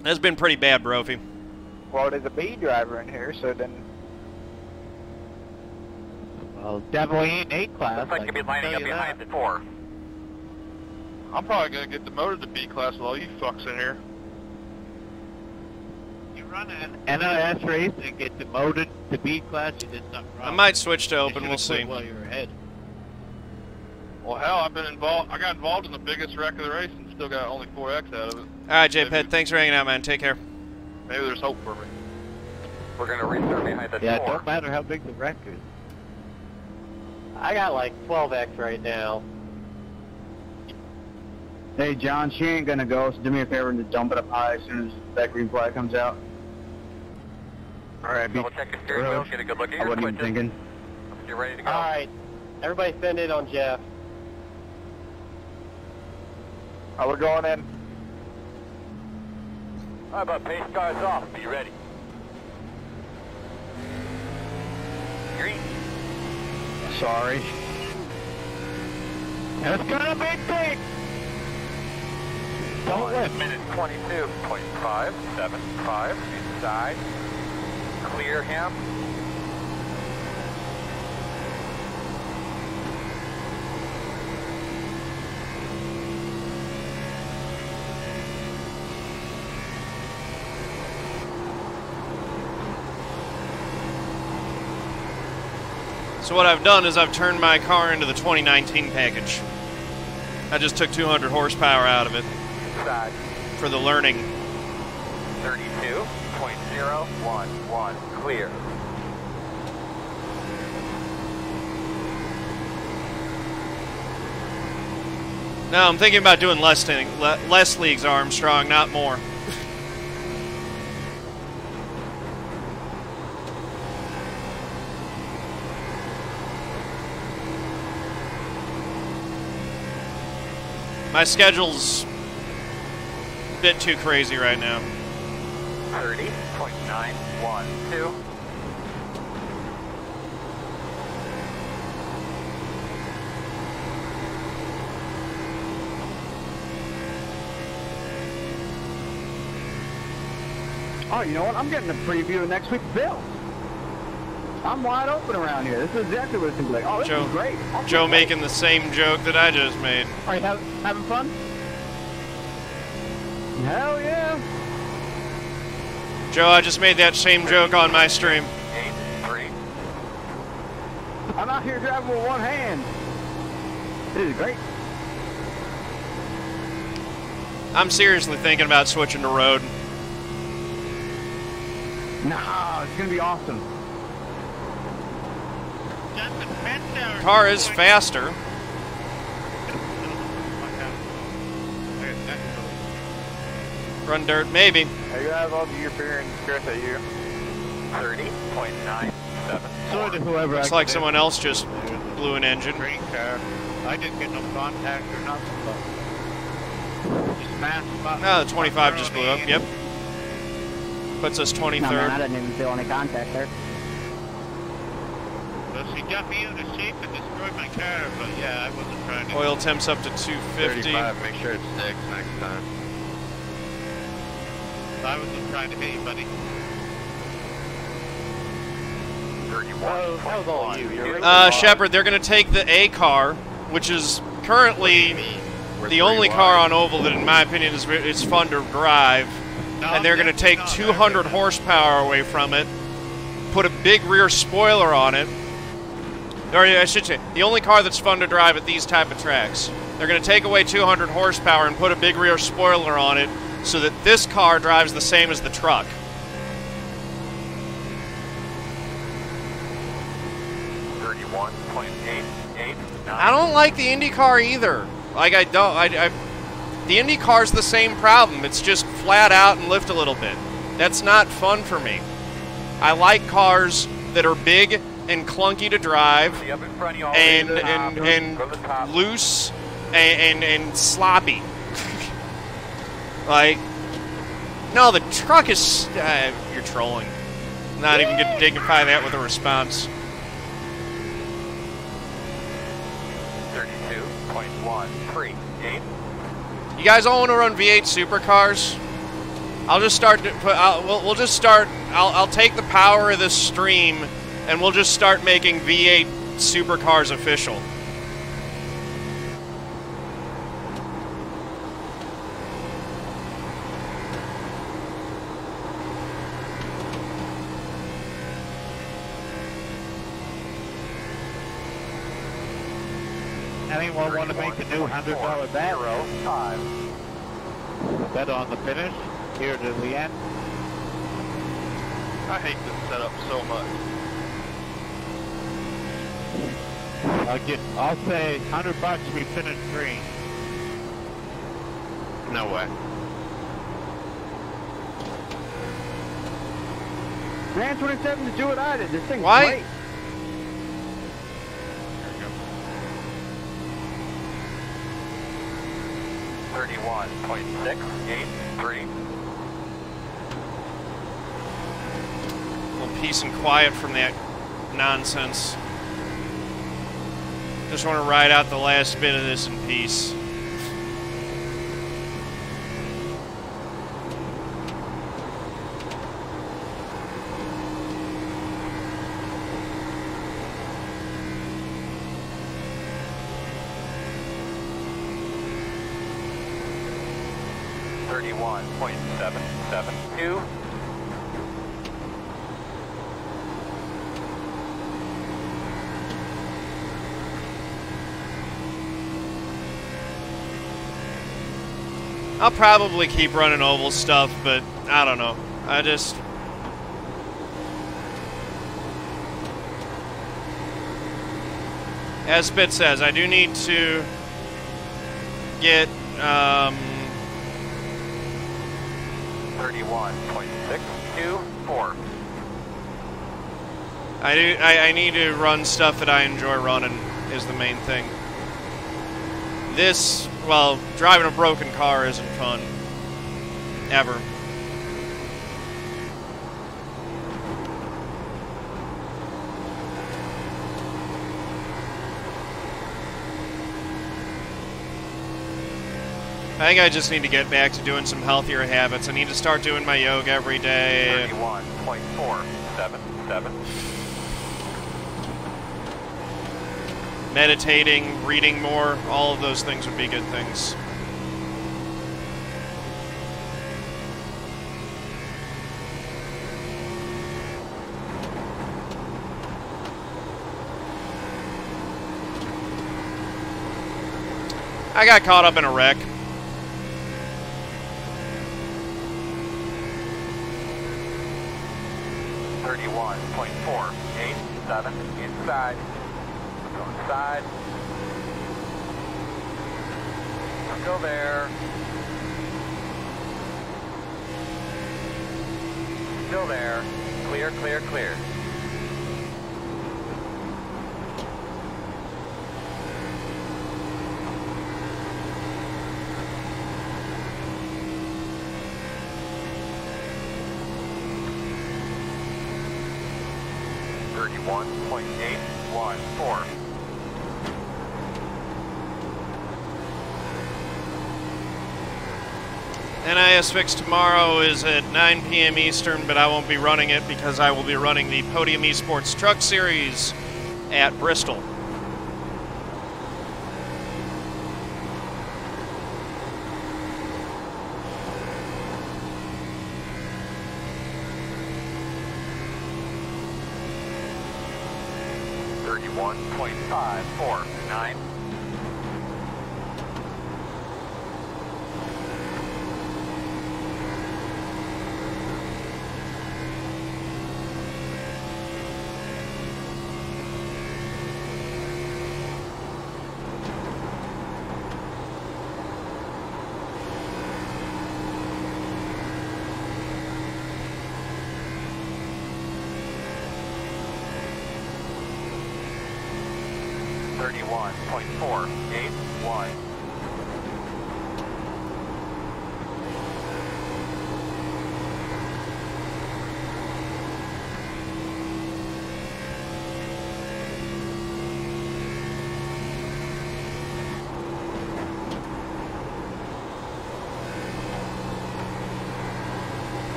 That's been pretty bad, Brophy. Well, there's a B driver in here, so then... well, definitely ain't A-Class. Looks like you'll be lining up behind the 4. I'm probably going to get demoted to B-Class with all you fucks in here. running NIS race and get demoted to B class, you did something wrong. I might switch to open. We'll see. While you're ahead. Well, hell, I've been involved. I got involved in the biggest wreck of the race and still got only 4X out of it. All right, JPED. Thanks for hanging out, man. Take care. Maybe there's hope for me. We're going to restart behind the Yeah, it door. don't matter how big the wreck is. I got like 12X right now. Hey, John, she ain't gonna go, so do me a favor and just dump it up high as soon as that green flag comes out. Alright, Double check your steering wheel, get a good look at I your wasn't even switches. thinking. You're ready to go. Alright, everybody send in on Jeff. We're going in. How about pace cars off? Be ready. Green. Sorry. That's gonna be big! Don't let Minute 22.575 inside. Clear him. So what I've done is I've turned my car into the 2019 package. I just took 200 horsepower out of it Inside. for the learning. 32.011. Clear. No, I'm thinking about doing less leagues, Armstrong, not more. My schedule's a bit too crazy right now. 30.912. Oh, you know what? I'm getting a preview of next week's Bills. I'm wide open around here. This is exactly what it's going to be like. Oh, this is great. Joe making the same joke that I just made. Are you having fun? Hell yeah. Joe, I just made that same joke on my stream. 8-3. I'm out here driving with one hand. This is great. I'm seriously thinking about switching to road. Nah, it's going to be awesome. Car is faster. Run dirt, maybe. Hey, you guys, all your beer and Chris at you. 30.974. So did whoever. Looks like someone else just blew an engine. Green car. I didn't get no contact or nothing, but just smashed about. No, the 25 just blew up. Yep. Puts us 23rd. No, man, I didn't even feel any contact there. Well, she got me out of shape and destroyed my car, but yeah, I wasn't trying to. Oil temps up to 250. 35, make sure it sticks next time. I wasn't trying to hit you, buddy. 31. That was all you. Shepard, they're going to take the A car, which is currently the only car on oval that, in my opinion, is fun to drive. And they're going to take 200 horsepower away from it, put a big rear spoiler on it. Or I should say, the only car that's fun to drive at these type of tracks. They're going to take away 200 horsepower and put a big rear spoiler on it so that this car drives the same as the truck. I don't like the Indy car either. Like, the Indy car's the same problem. It's just flat out and lift a little bit. That's not fun for me. I like cars that are big and clunky to drive and loose and sloppy. Like, no, the truck is... you're trolling. Not even going to dignify that with a response. 32.138. You guys all want to run V8 supercars? I'll just start. We'll just start. I'll take the power of this stream, and we'll just start making V8 supercars official. Anyone want to make a new $100 bet? 5. Bet on the finish, here to the end. I hate this setup so much. I'll say $100 we finish green. No way. Man, 27 to do what I did. This thing's Why? great. $31.683. A little peace and quiet from that nonsense. Just want to ride out the last bit of this in peace. $31.772. I'll probably keep running oval stuff, but I don't know. I just... As Spit says, I do need to get... 31.624. I need to run stuff that I enjoy running is the main thing. This, well, driving a broken car isn't fun. Ever. I think I just need to get back to doing some healthier habits. I need to start doing my yoga every day. 31.477. Meditating, reading more, all of those things would be good things. I got caught up in a wreck. .487 inside. Go inside. Still there. Still there. Clear, clear, clear. .814. NIS Fix tomorrow is at 9 p.m. Eastern, but I won't be running it because I will be running the Podium Esports Truck Series at Bristol. .549. .481.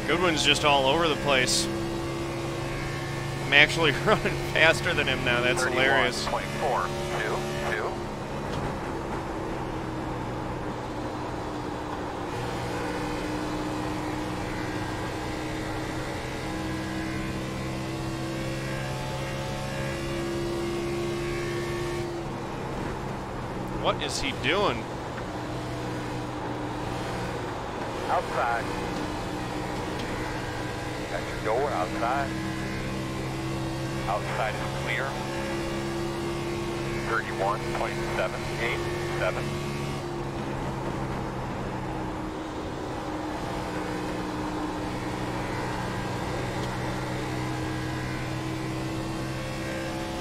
Goodwin's just all over the place. I'm actually running faster than him now. That's hilarious. 31.422. What is he doing? Outside. Got your door outside. Outside is clear. 31.787.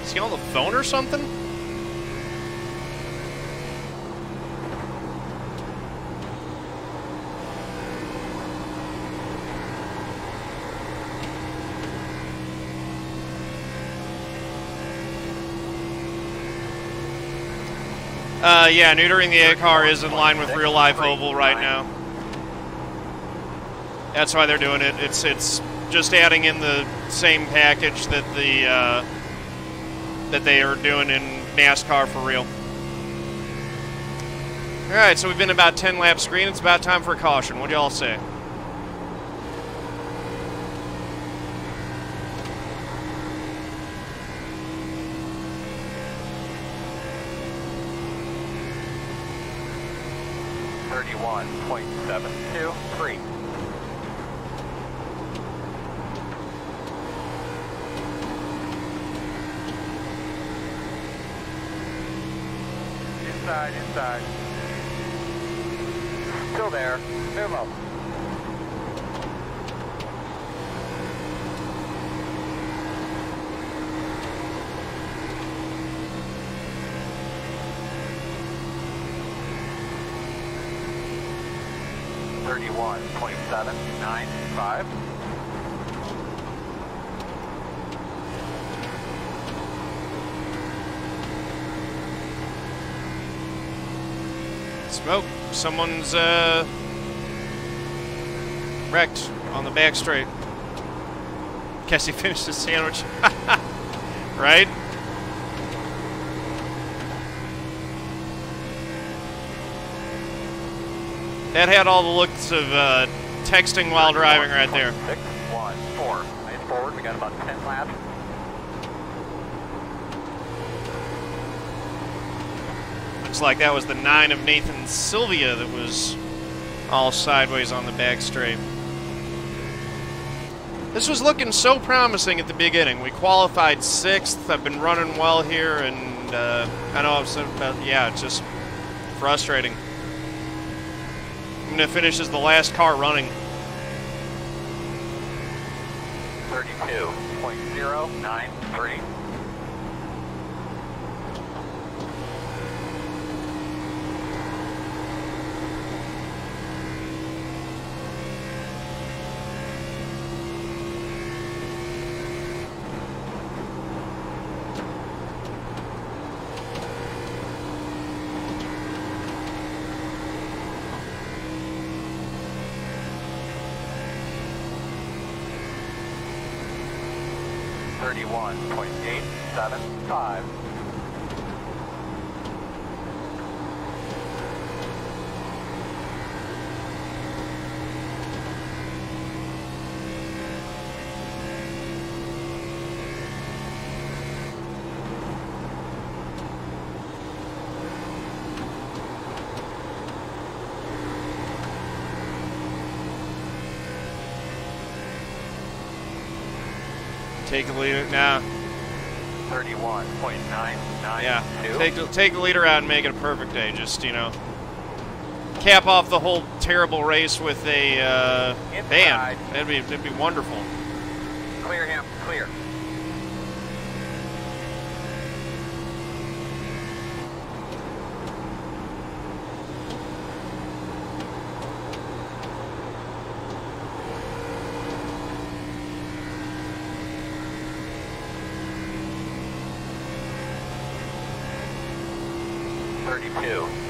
Is he on the phone or something? Yeah, neutering the A car is in line with real life oval right now. That's why they're doing it. It's just adding in the same package that that they are doing in NASCAR for real. All right, so we've been about 10 laps green. It's about time for a caution. What do y'all say? .723. Inside. Still there. Move up. .795. Smoke. Someone's wrecked on the back straight. Guess he finished his sandwich. Right? That had all the looks of texting while driving right there. 614. Nice forward. We got about 10 laps. Looks like that was the 9 of Nathan Silvia that was all sideways on the back straight. This was looking so promising at the beginning. We qualified 6th. I've been running well here, and I know I've said about, yeah, it's just frustrating. I'm going to finish as the last car running. 32.093. .875. Take the leader now. 31.992. Yeah, take the leader out and make it a perfect day. Just, you know, cap off the whole terrible race with a band. That'd be wonderful. Clear him. Clear.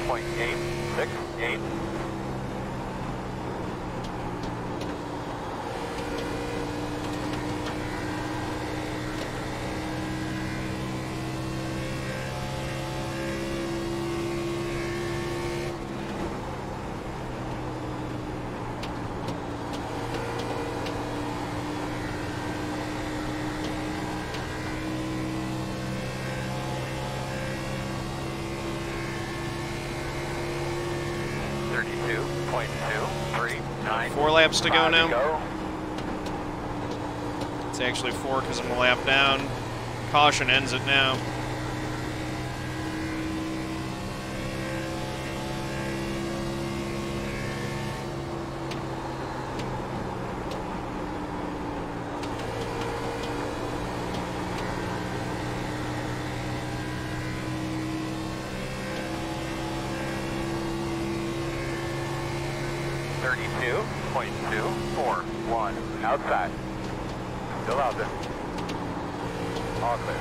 .868. 32.239. 4 laps to go now. It's actually 4 because I'm a lap down. Caution ends it now. Outside. Still out there. All clear.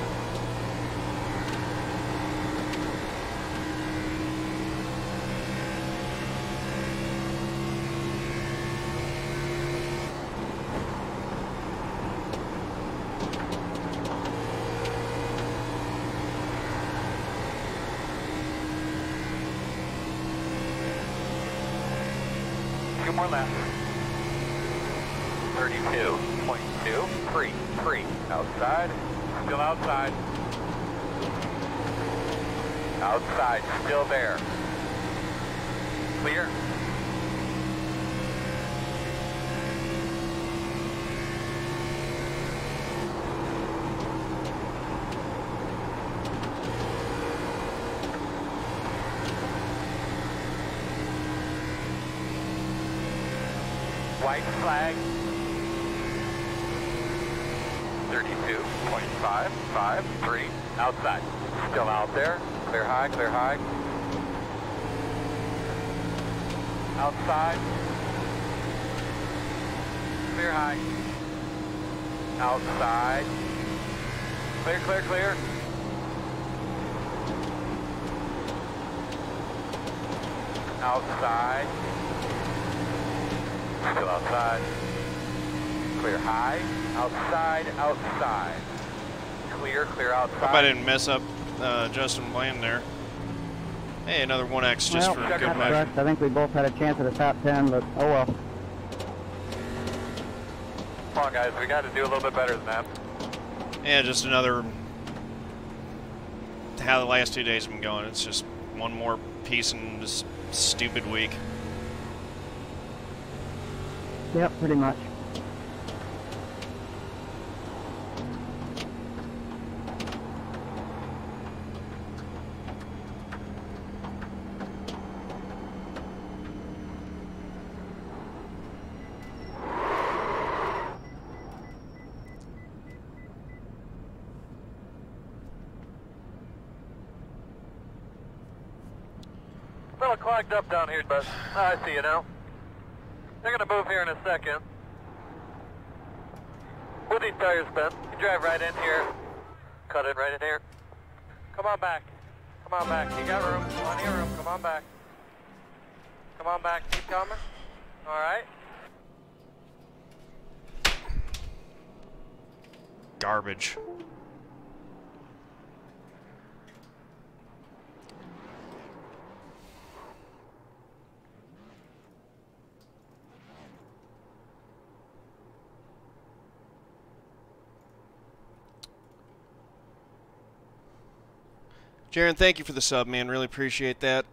Two more laps. 32.233. Outside. Still outside. Outside. Still there. Clear. White flag. 32.553. Outside. Still out there. Clear high, clear high. Outside. Clear high. Outside. Clear, clear, clear. Outside. Still outside. Clear high. Outside, outside. Clear, clear outside. Hope I didn't mess up Justin Bland there. Hey, another 1X just for good measure. I think we both had a chance at the top 10, but oh well. Come on, guys. We got to do a little bit better than that. Yeah, just another... How the last 2 days have been going. It's just one more piece in this stupid week. Yep, pretty much. A little clogged up down here, but I see you now. They're going to move here in a second. With these tires, Ben, you drive right in here. Cut it right in here. Come on back. Come on back. You got room. Plenty of room. Come on back. Come on back. Keep coming. All right. Garbage. Jaron, thank you for the sub, man. Really appreciate that.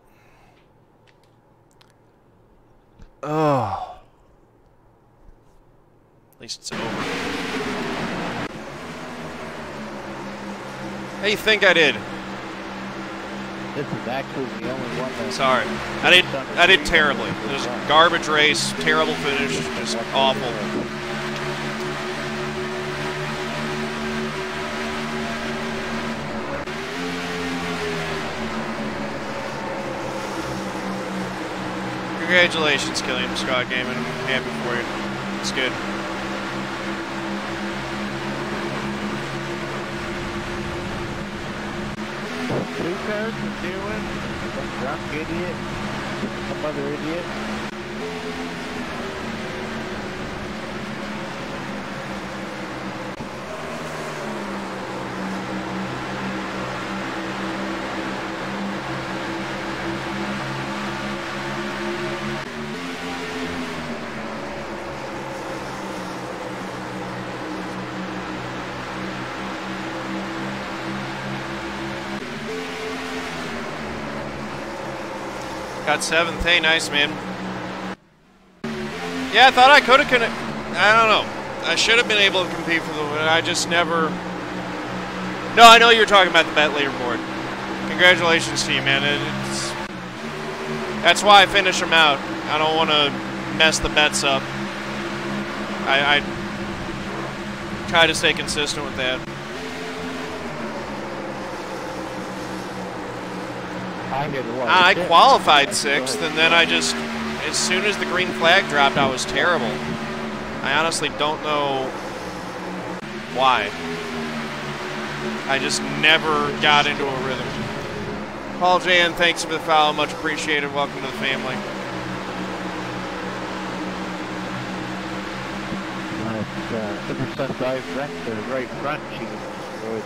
Oh. At least it's over. How do you think I did? This is actually the only one that... Sorry. I did terribly. It was a garbage race, terrible finish, just awful. Congratulations, Killian Scott Gaming. I'm happy for you. It's good. Two cars are doing some drunk idiot, some other idiot. Got 7th. Hey, nice, man. Yeah, I thought I could have. I don't know. I should have been able to compete for the win. I just never. No, I know you're talking about the bet leaderboard. Congratulations to you, man. That's why I finish them out. I don't want to mess the bets up. I try to stay consistent with that. I qualified 6th, and then I just, as soon as the green flag dropped, I was terrible. I honestly don't know why. I just never got into a rhythm. Paul Jan, thanks for the follow. Much appreciated. Welcome to the family. Ever since I've wrecked the right front, she was destroyed.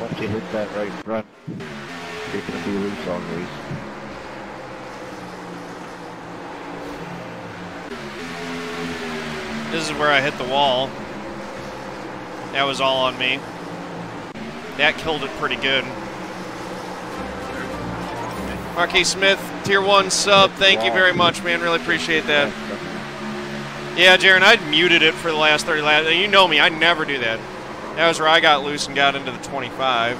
Once you hit that right front, you're going to be loose all race. This is where I hit the wall. That was all on me. That killed it pretty good. Marquis Smith, Tier 1 sub. Thank you very much, man. Really appreciate that. Yeah, Jaron, I muted it for the last 30 laps. You know me, I never do that. That was where I got loose and got into the 25.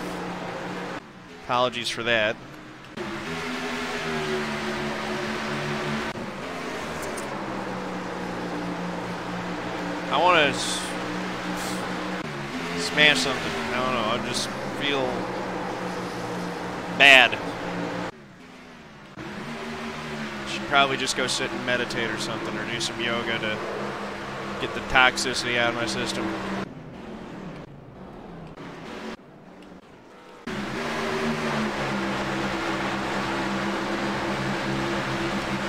Apologies for that. I want to smash something. I don't know. I just feel bad. Should probably just go sit and meditate or something, or do some yoga to get the toxicity out of my system.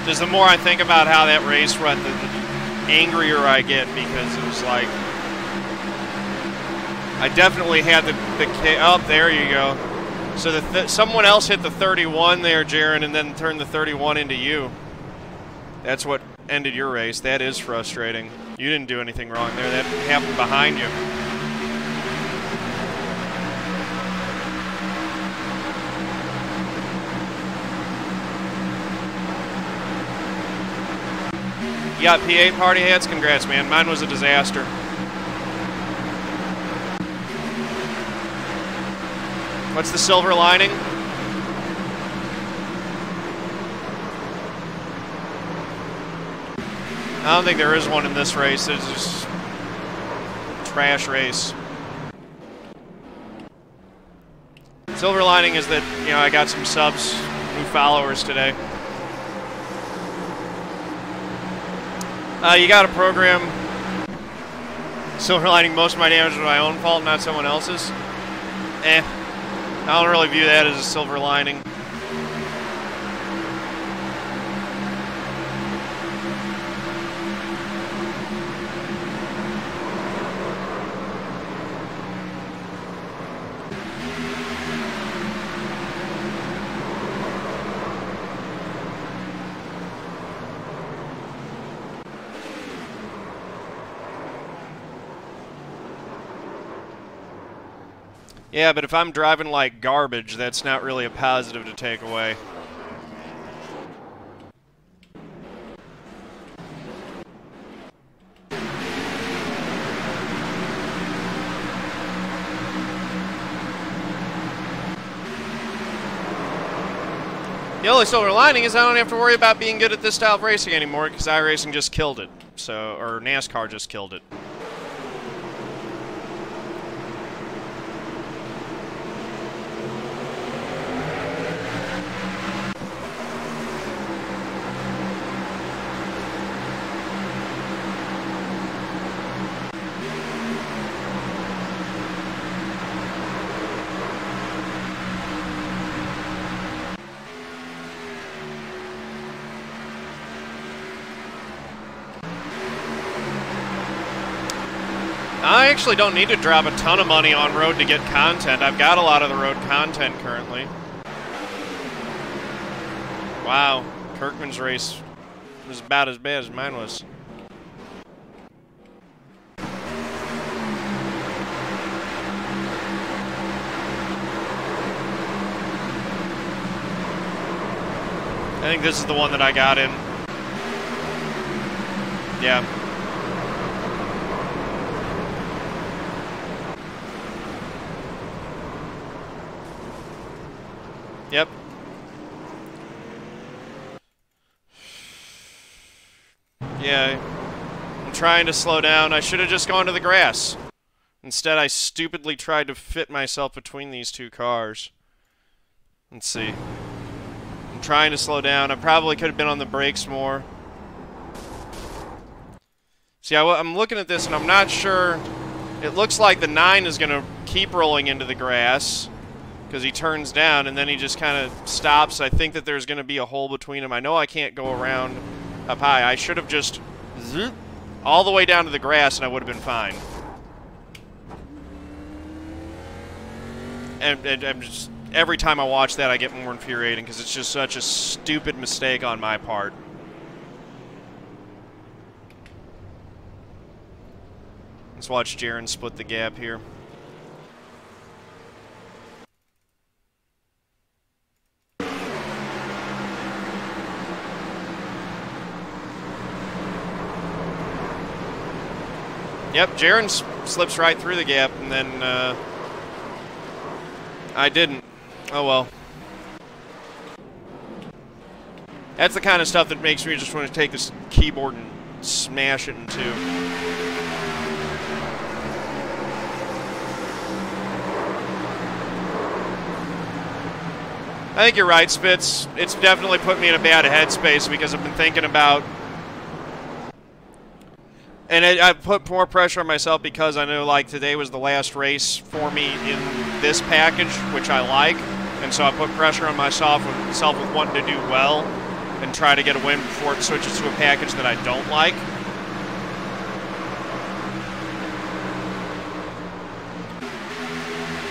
Just the more I think about how that race went, the angrier I get, because it was like, I definitely had the oh, there you go. So someone else hit the 31 there, Jaron, and then turned the 31 into you. That's what ended your race. That is frustrating. You didn't do anything wrong there. That happened behind you. You got P8 party hats? Congrats, man. Mine was a disaster. What's the silver lining? I don't think there is one in this race. It's just a trash race. Silver lining is that, you know, I got some subs, new followers today. You got a program. Silver lining, most of my damage was my own fault, not someone else's. I don't really view that as a silver lining. Yeah, but if I'm driving like garbage, that's not really a positive to take away. The only silver lining is I don't have to worry about being good at this style of racing anymore, because iRacing just killed it. So, or NASCAR just killed it. I actually don't need to drop a ton of money on road to get content. I've got a lot of the road content currently. Wow, Kirkman's race was about as bad as mine was. I think this is the one that I got in. Yeah. Yep. Yeah. I'm trying to slow down. I should have just gone to the grass. Instead, I stupidly tried to fit myself between these two cars. Let's see. I'm trying to slow down. I probably could have been on the brakes more. See, I'm looking at this and I'm not sure. It looks like the 9 is going to keep rolling into the grass because he turns down and then he just kind of stops. I think that there's going to be a hole between them. I know I can't go around up high. I should have just zoop all the way down to the grass and I would have been fine. And I'm just, every time I watch that, I get more infuriating because it's just such a stupid mistake on my part. Let's watch Jaron split the gap here. Yep, Jaron slips right through the gap, and then I didn't. Oh well. That's the kind of stuff that makes me just want to take this keyboard and smash it in two. I think you're right, Spitz. It's definitely put me in a bad headspace because I've been thinking about... And I put more pressure on myself because I know, like, today was the last race for me in this package, which I like. And so I put pressure on myself with wanting to do well and try to get a win before it switches to a package that I don't like.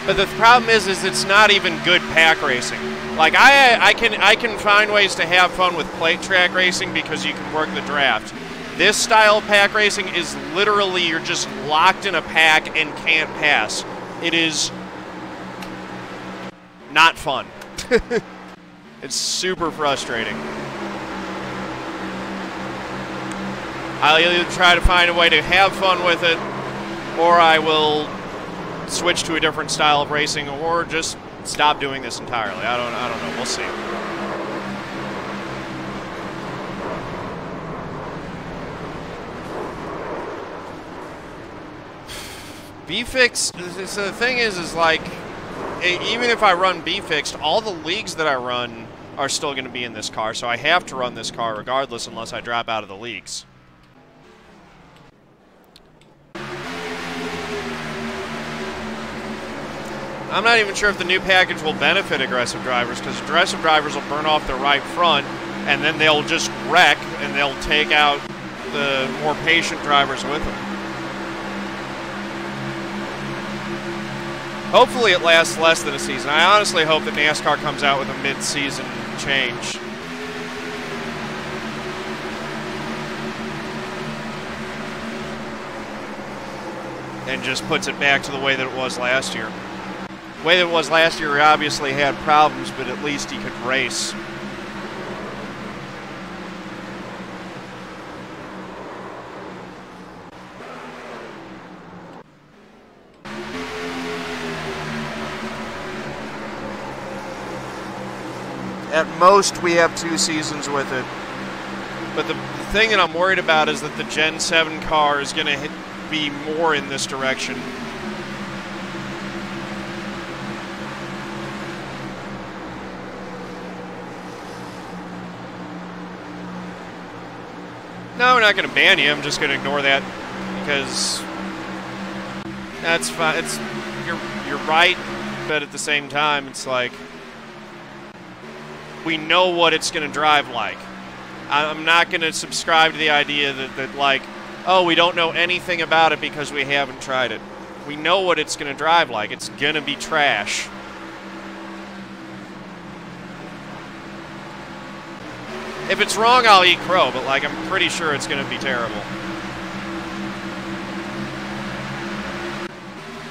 But the problem is it's not even good pack racing. Like, I can find ways to have fun with plate track racing because you can work the draft. This style of pack racing is literally you're just locked in a pack and can't pass. It is not fun. It's super frustrating. I'll either try to find a way to have fun with it, or I will switch to a different style of racing, or just stop doing this entirely. I don't know. We'll see. B-Fix, the thing is like, even if I run B-Fixed, all the leagues that I run are still going to be in this car, so I have to run this car regardless unless I drop out of the leagues. I'm not even sure if the new package will benefit aggressive drivers, because aggressive drivers will burn off their right front, and then they'll just wreck, and they'll take out the more patient drivers with them. Hopefully it lasts less than a season. I honestly hope that NASCAR comes out with a mid-season change. And just puts it back to the way that it was last year. The way that it was last year, he obviously had problems, but at least he could race. At most, we have 2 seasons with it. But the thing that I'm worried about is that the Gen 7 car is going to be more in this direction. No, we're not going to ban you. I'm just going to ignore that because that's fine. You're right, but at the same time, it's like we know what it's going to drive like. I'm not going to subscribe to the idea that like, oh, we don't know anything about it because we haven't tried it. We know what it's going to drive like. It's going to be trash. If it's wrong, I'll eat crow, but like I'm pretty sure it's going to be terrible.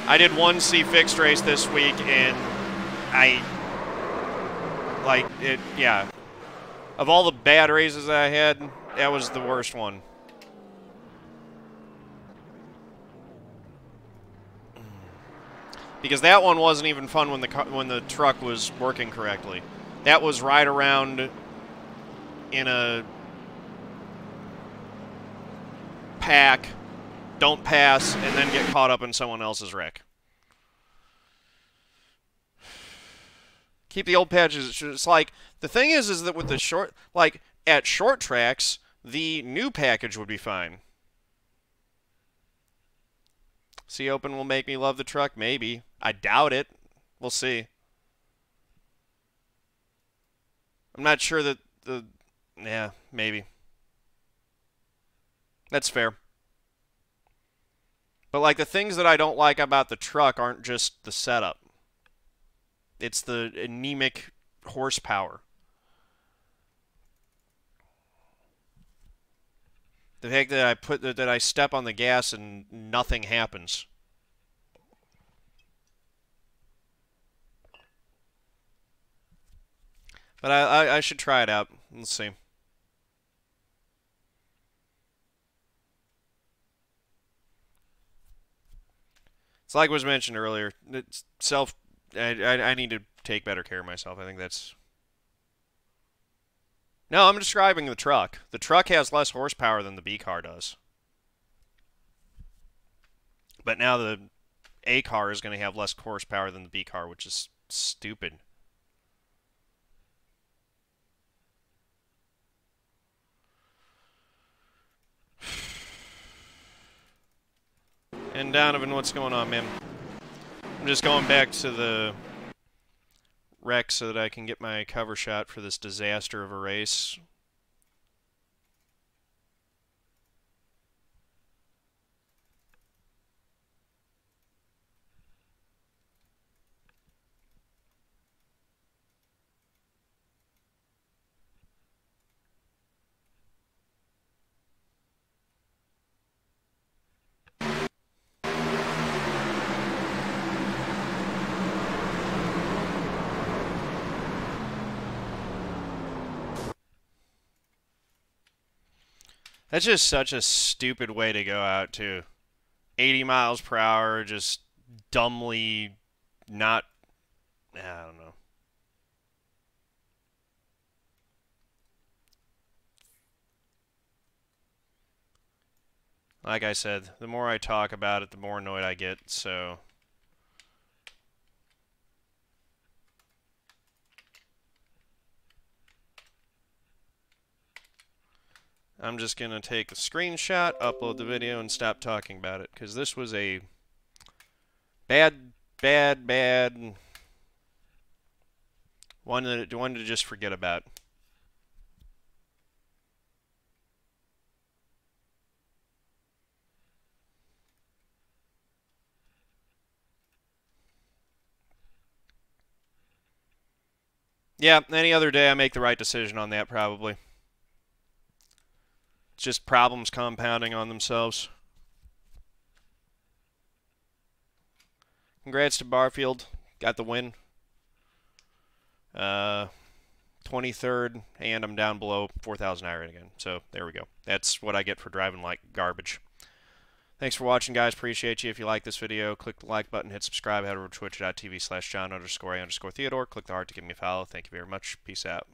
I did one C-Fixed race this week, and yeah. Of all the bad races I had, that was the worst one. Because that one wasn't even fun when the truck was working correctly. That was ride around in a pack, don't pass, and then get caught up in someone else's wreck. Keep the old patches. It's like, the thing is that with the short, like, at short tracks, the new package would be fine. See, open will make me love the truck? Maybe. I doubt it. We'll see. I'm not sure that yeah, maybe. That's fair. But, like, the things that I don't like about the truck aren't just the setup. It's the anemic horsepower. The fact that I step on the gas and nothing happens. But I should try it out. Let's see. It's like was mentioned earlier. It's I need to take better care of myself. I think that's... No, I'm describing the truck. The truck has less horsepower than the B car does. But now the A car is going to have less horsepower than the B car, which is stupid. And Donovan, what's going on, man? I'm just going back to the wreck so that I can get my cover shot for this disaster of a race. That's just such a stupid way to go out, too. 80 miles per hour, just dumbly not... I don't know. Like I said, the more I talk about it, the more annoyed I get, so... I'm just going to take a screenshot, upload the video, and stop talking about it. Because this was a bad one to just forget about. Yeah, any other day I make the right decision on that, probably. It's just problems compounding on themselves. Congrats to Barfield. Got the win. 23rd, and I'm down below 4,000 iRate again. So, there we go. That's what I get for driving like garbage. Thanks for watching, guys. Appreciate you. If you like this video, click the like button, hit subscribe, head over to twitch.tv/John_A_Theodore. Click the heart to give me a follow. Thank you very much. Peace out.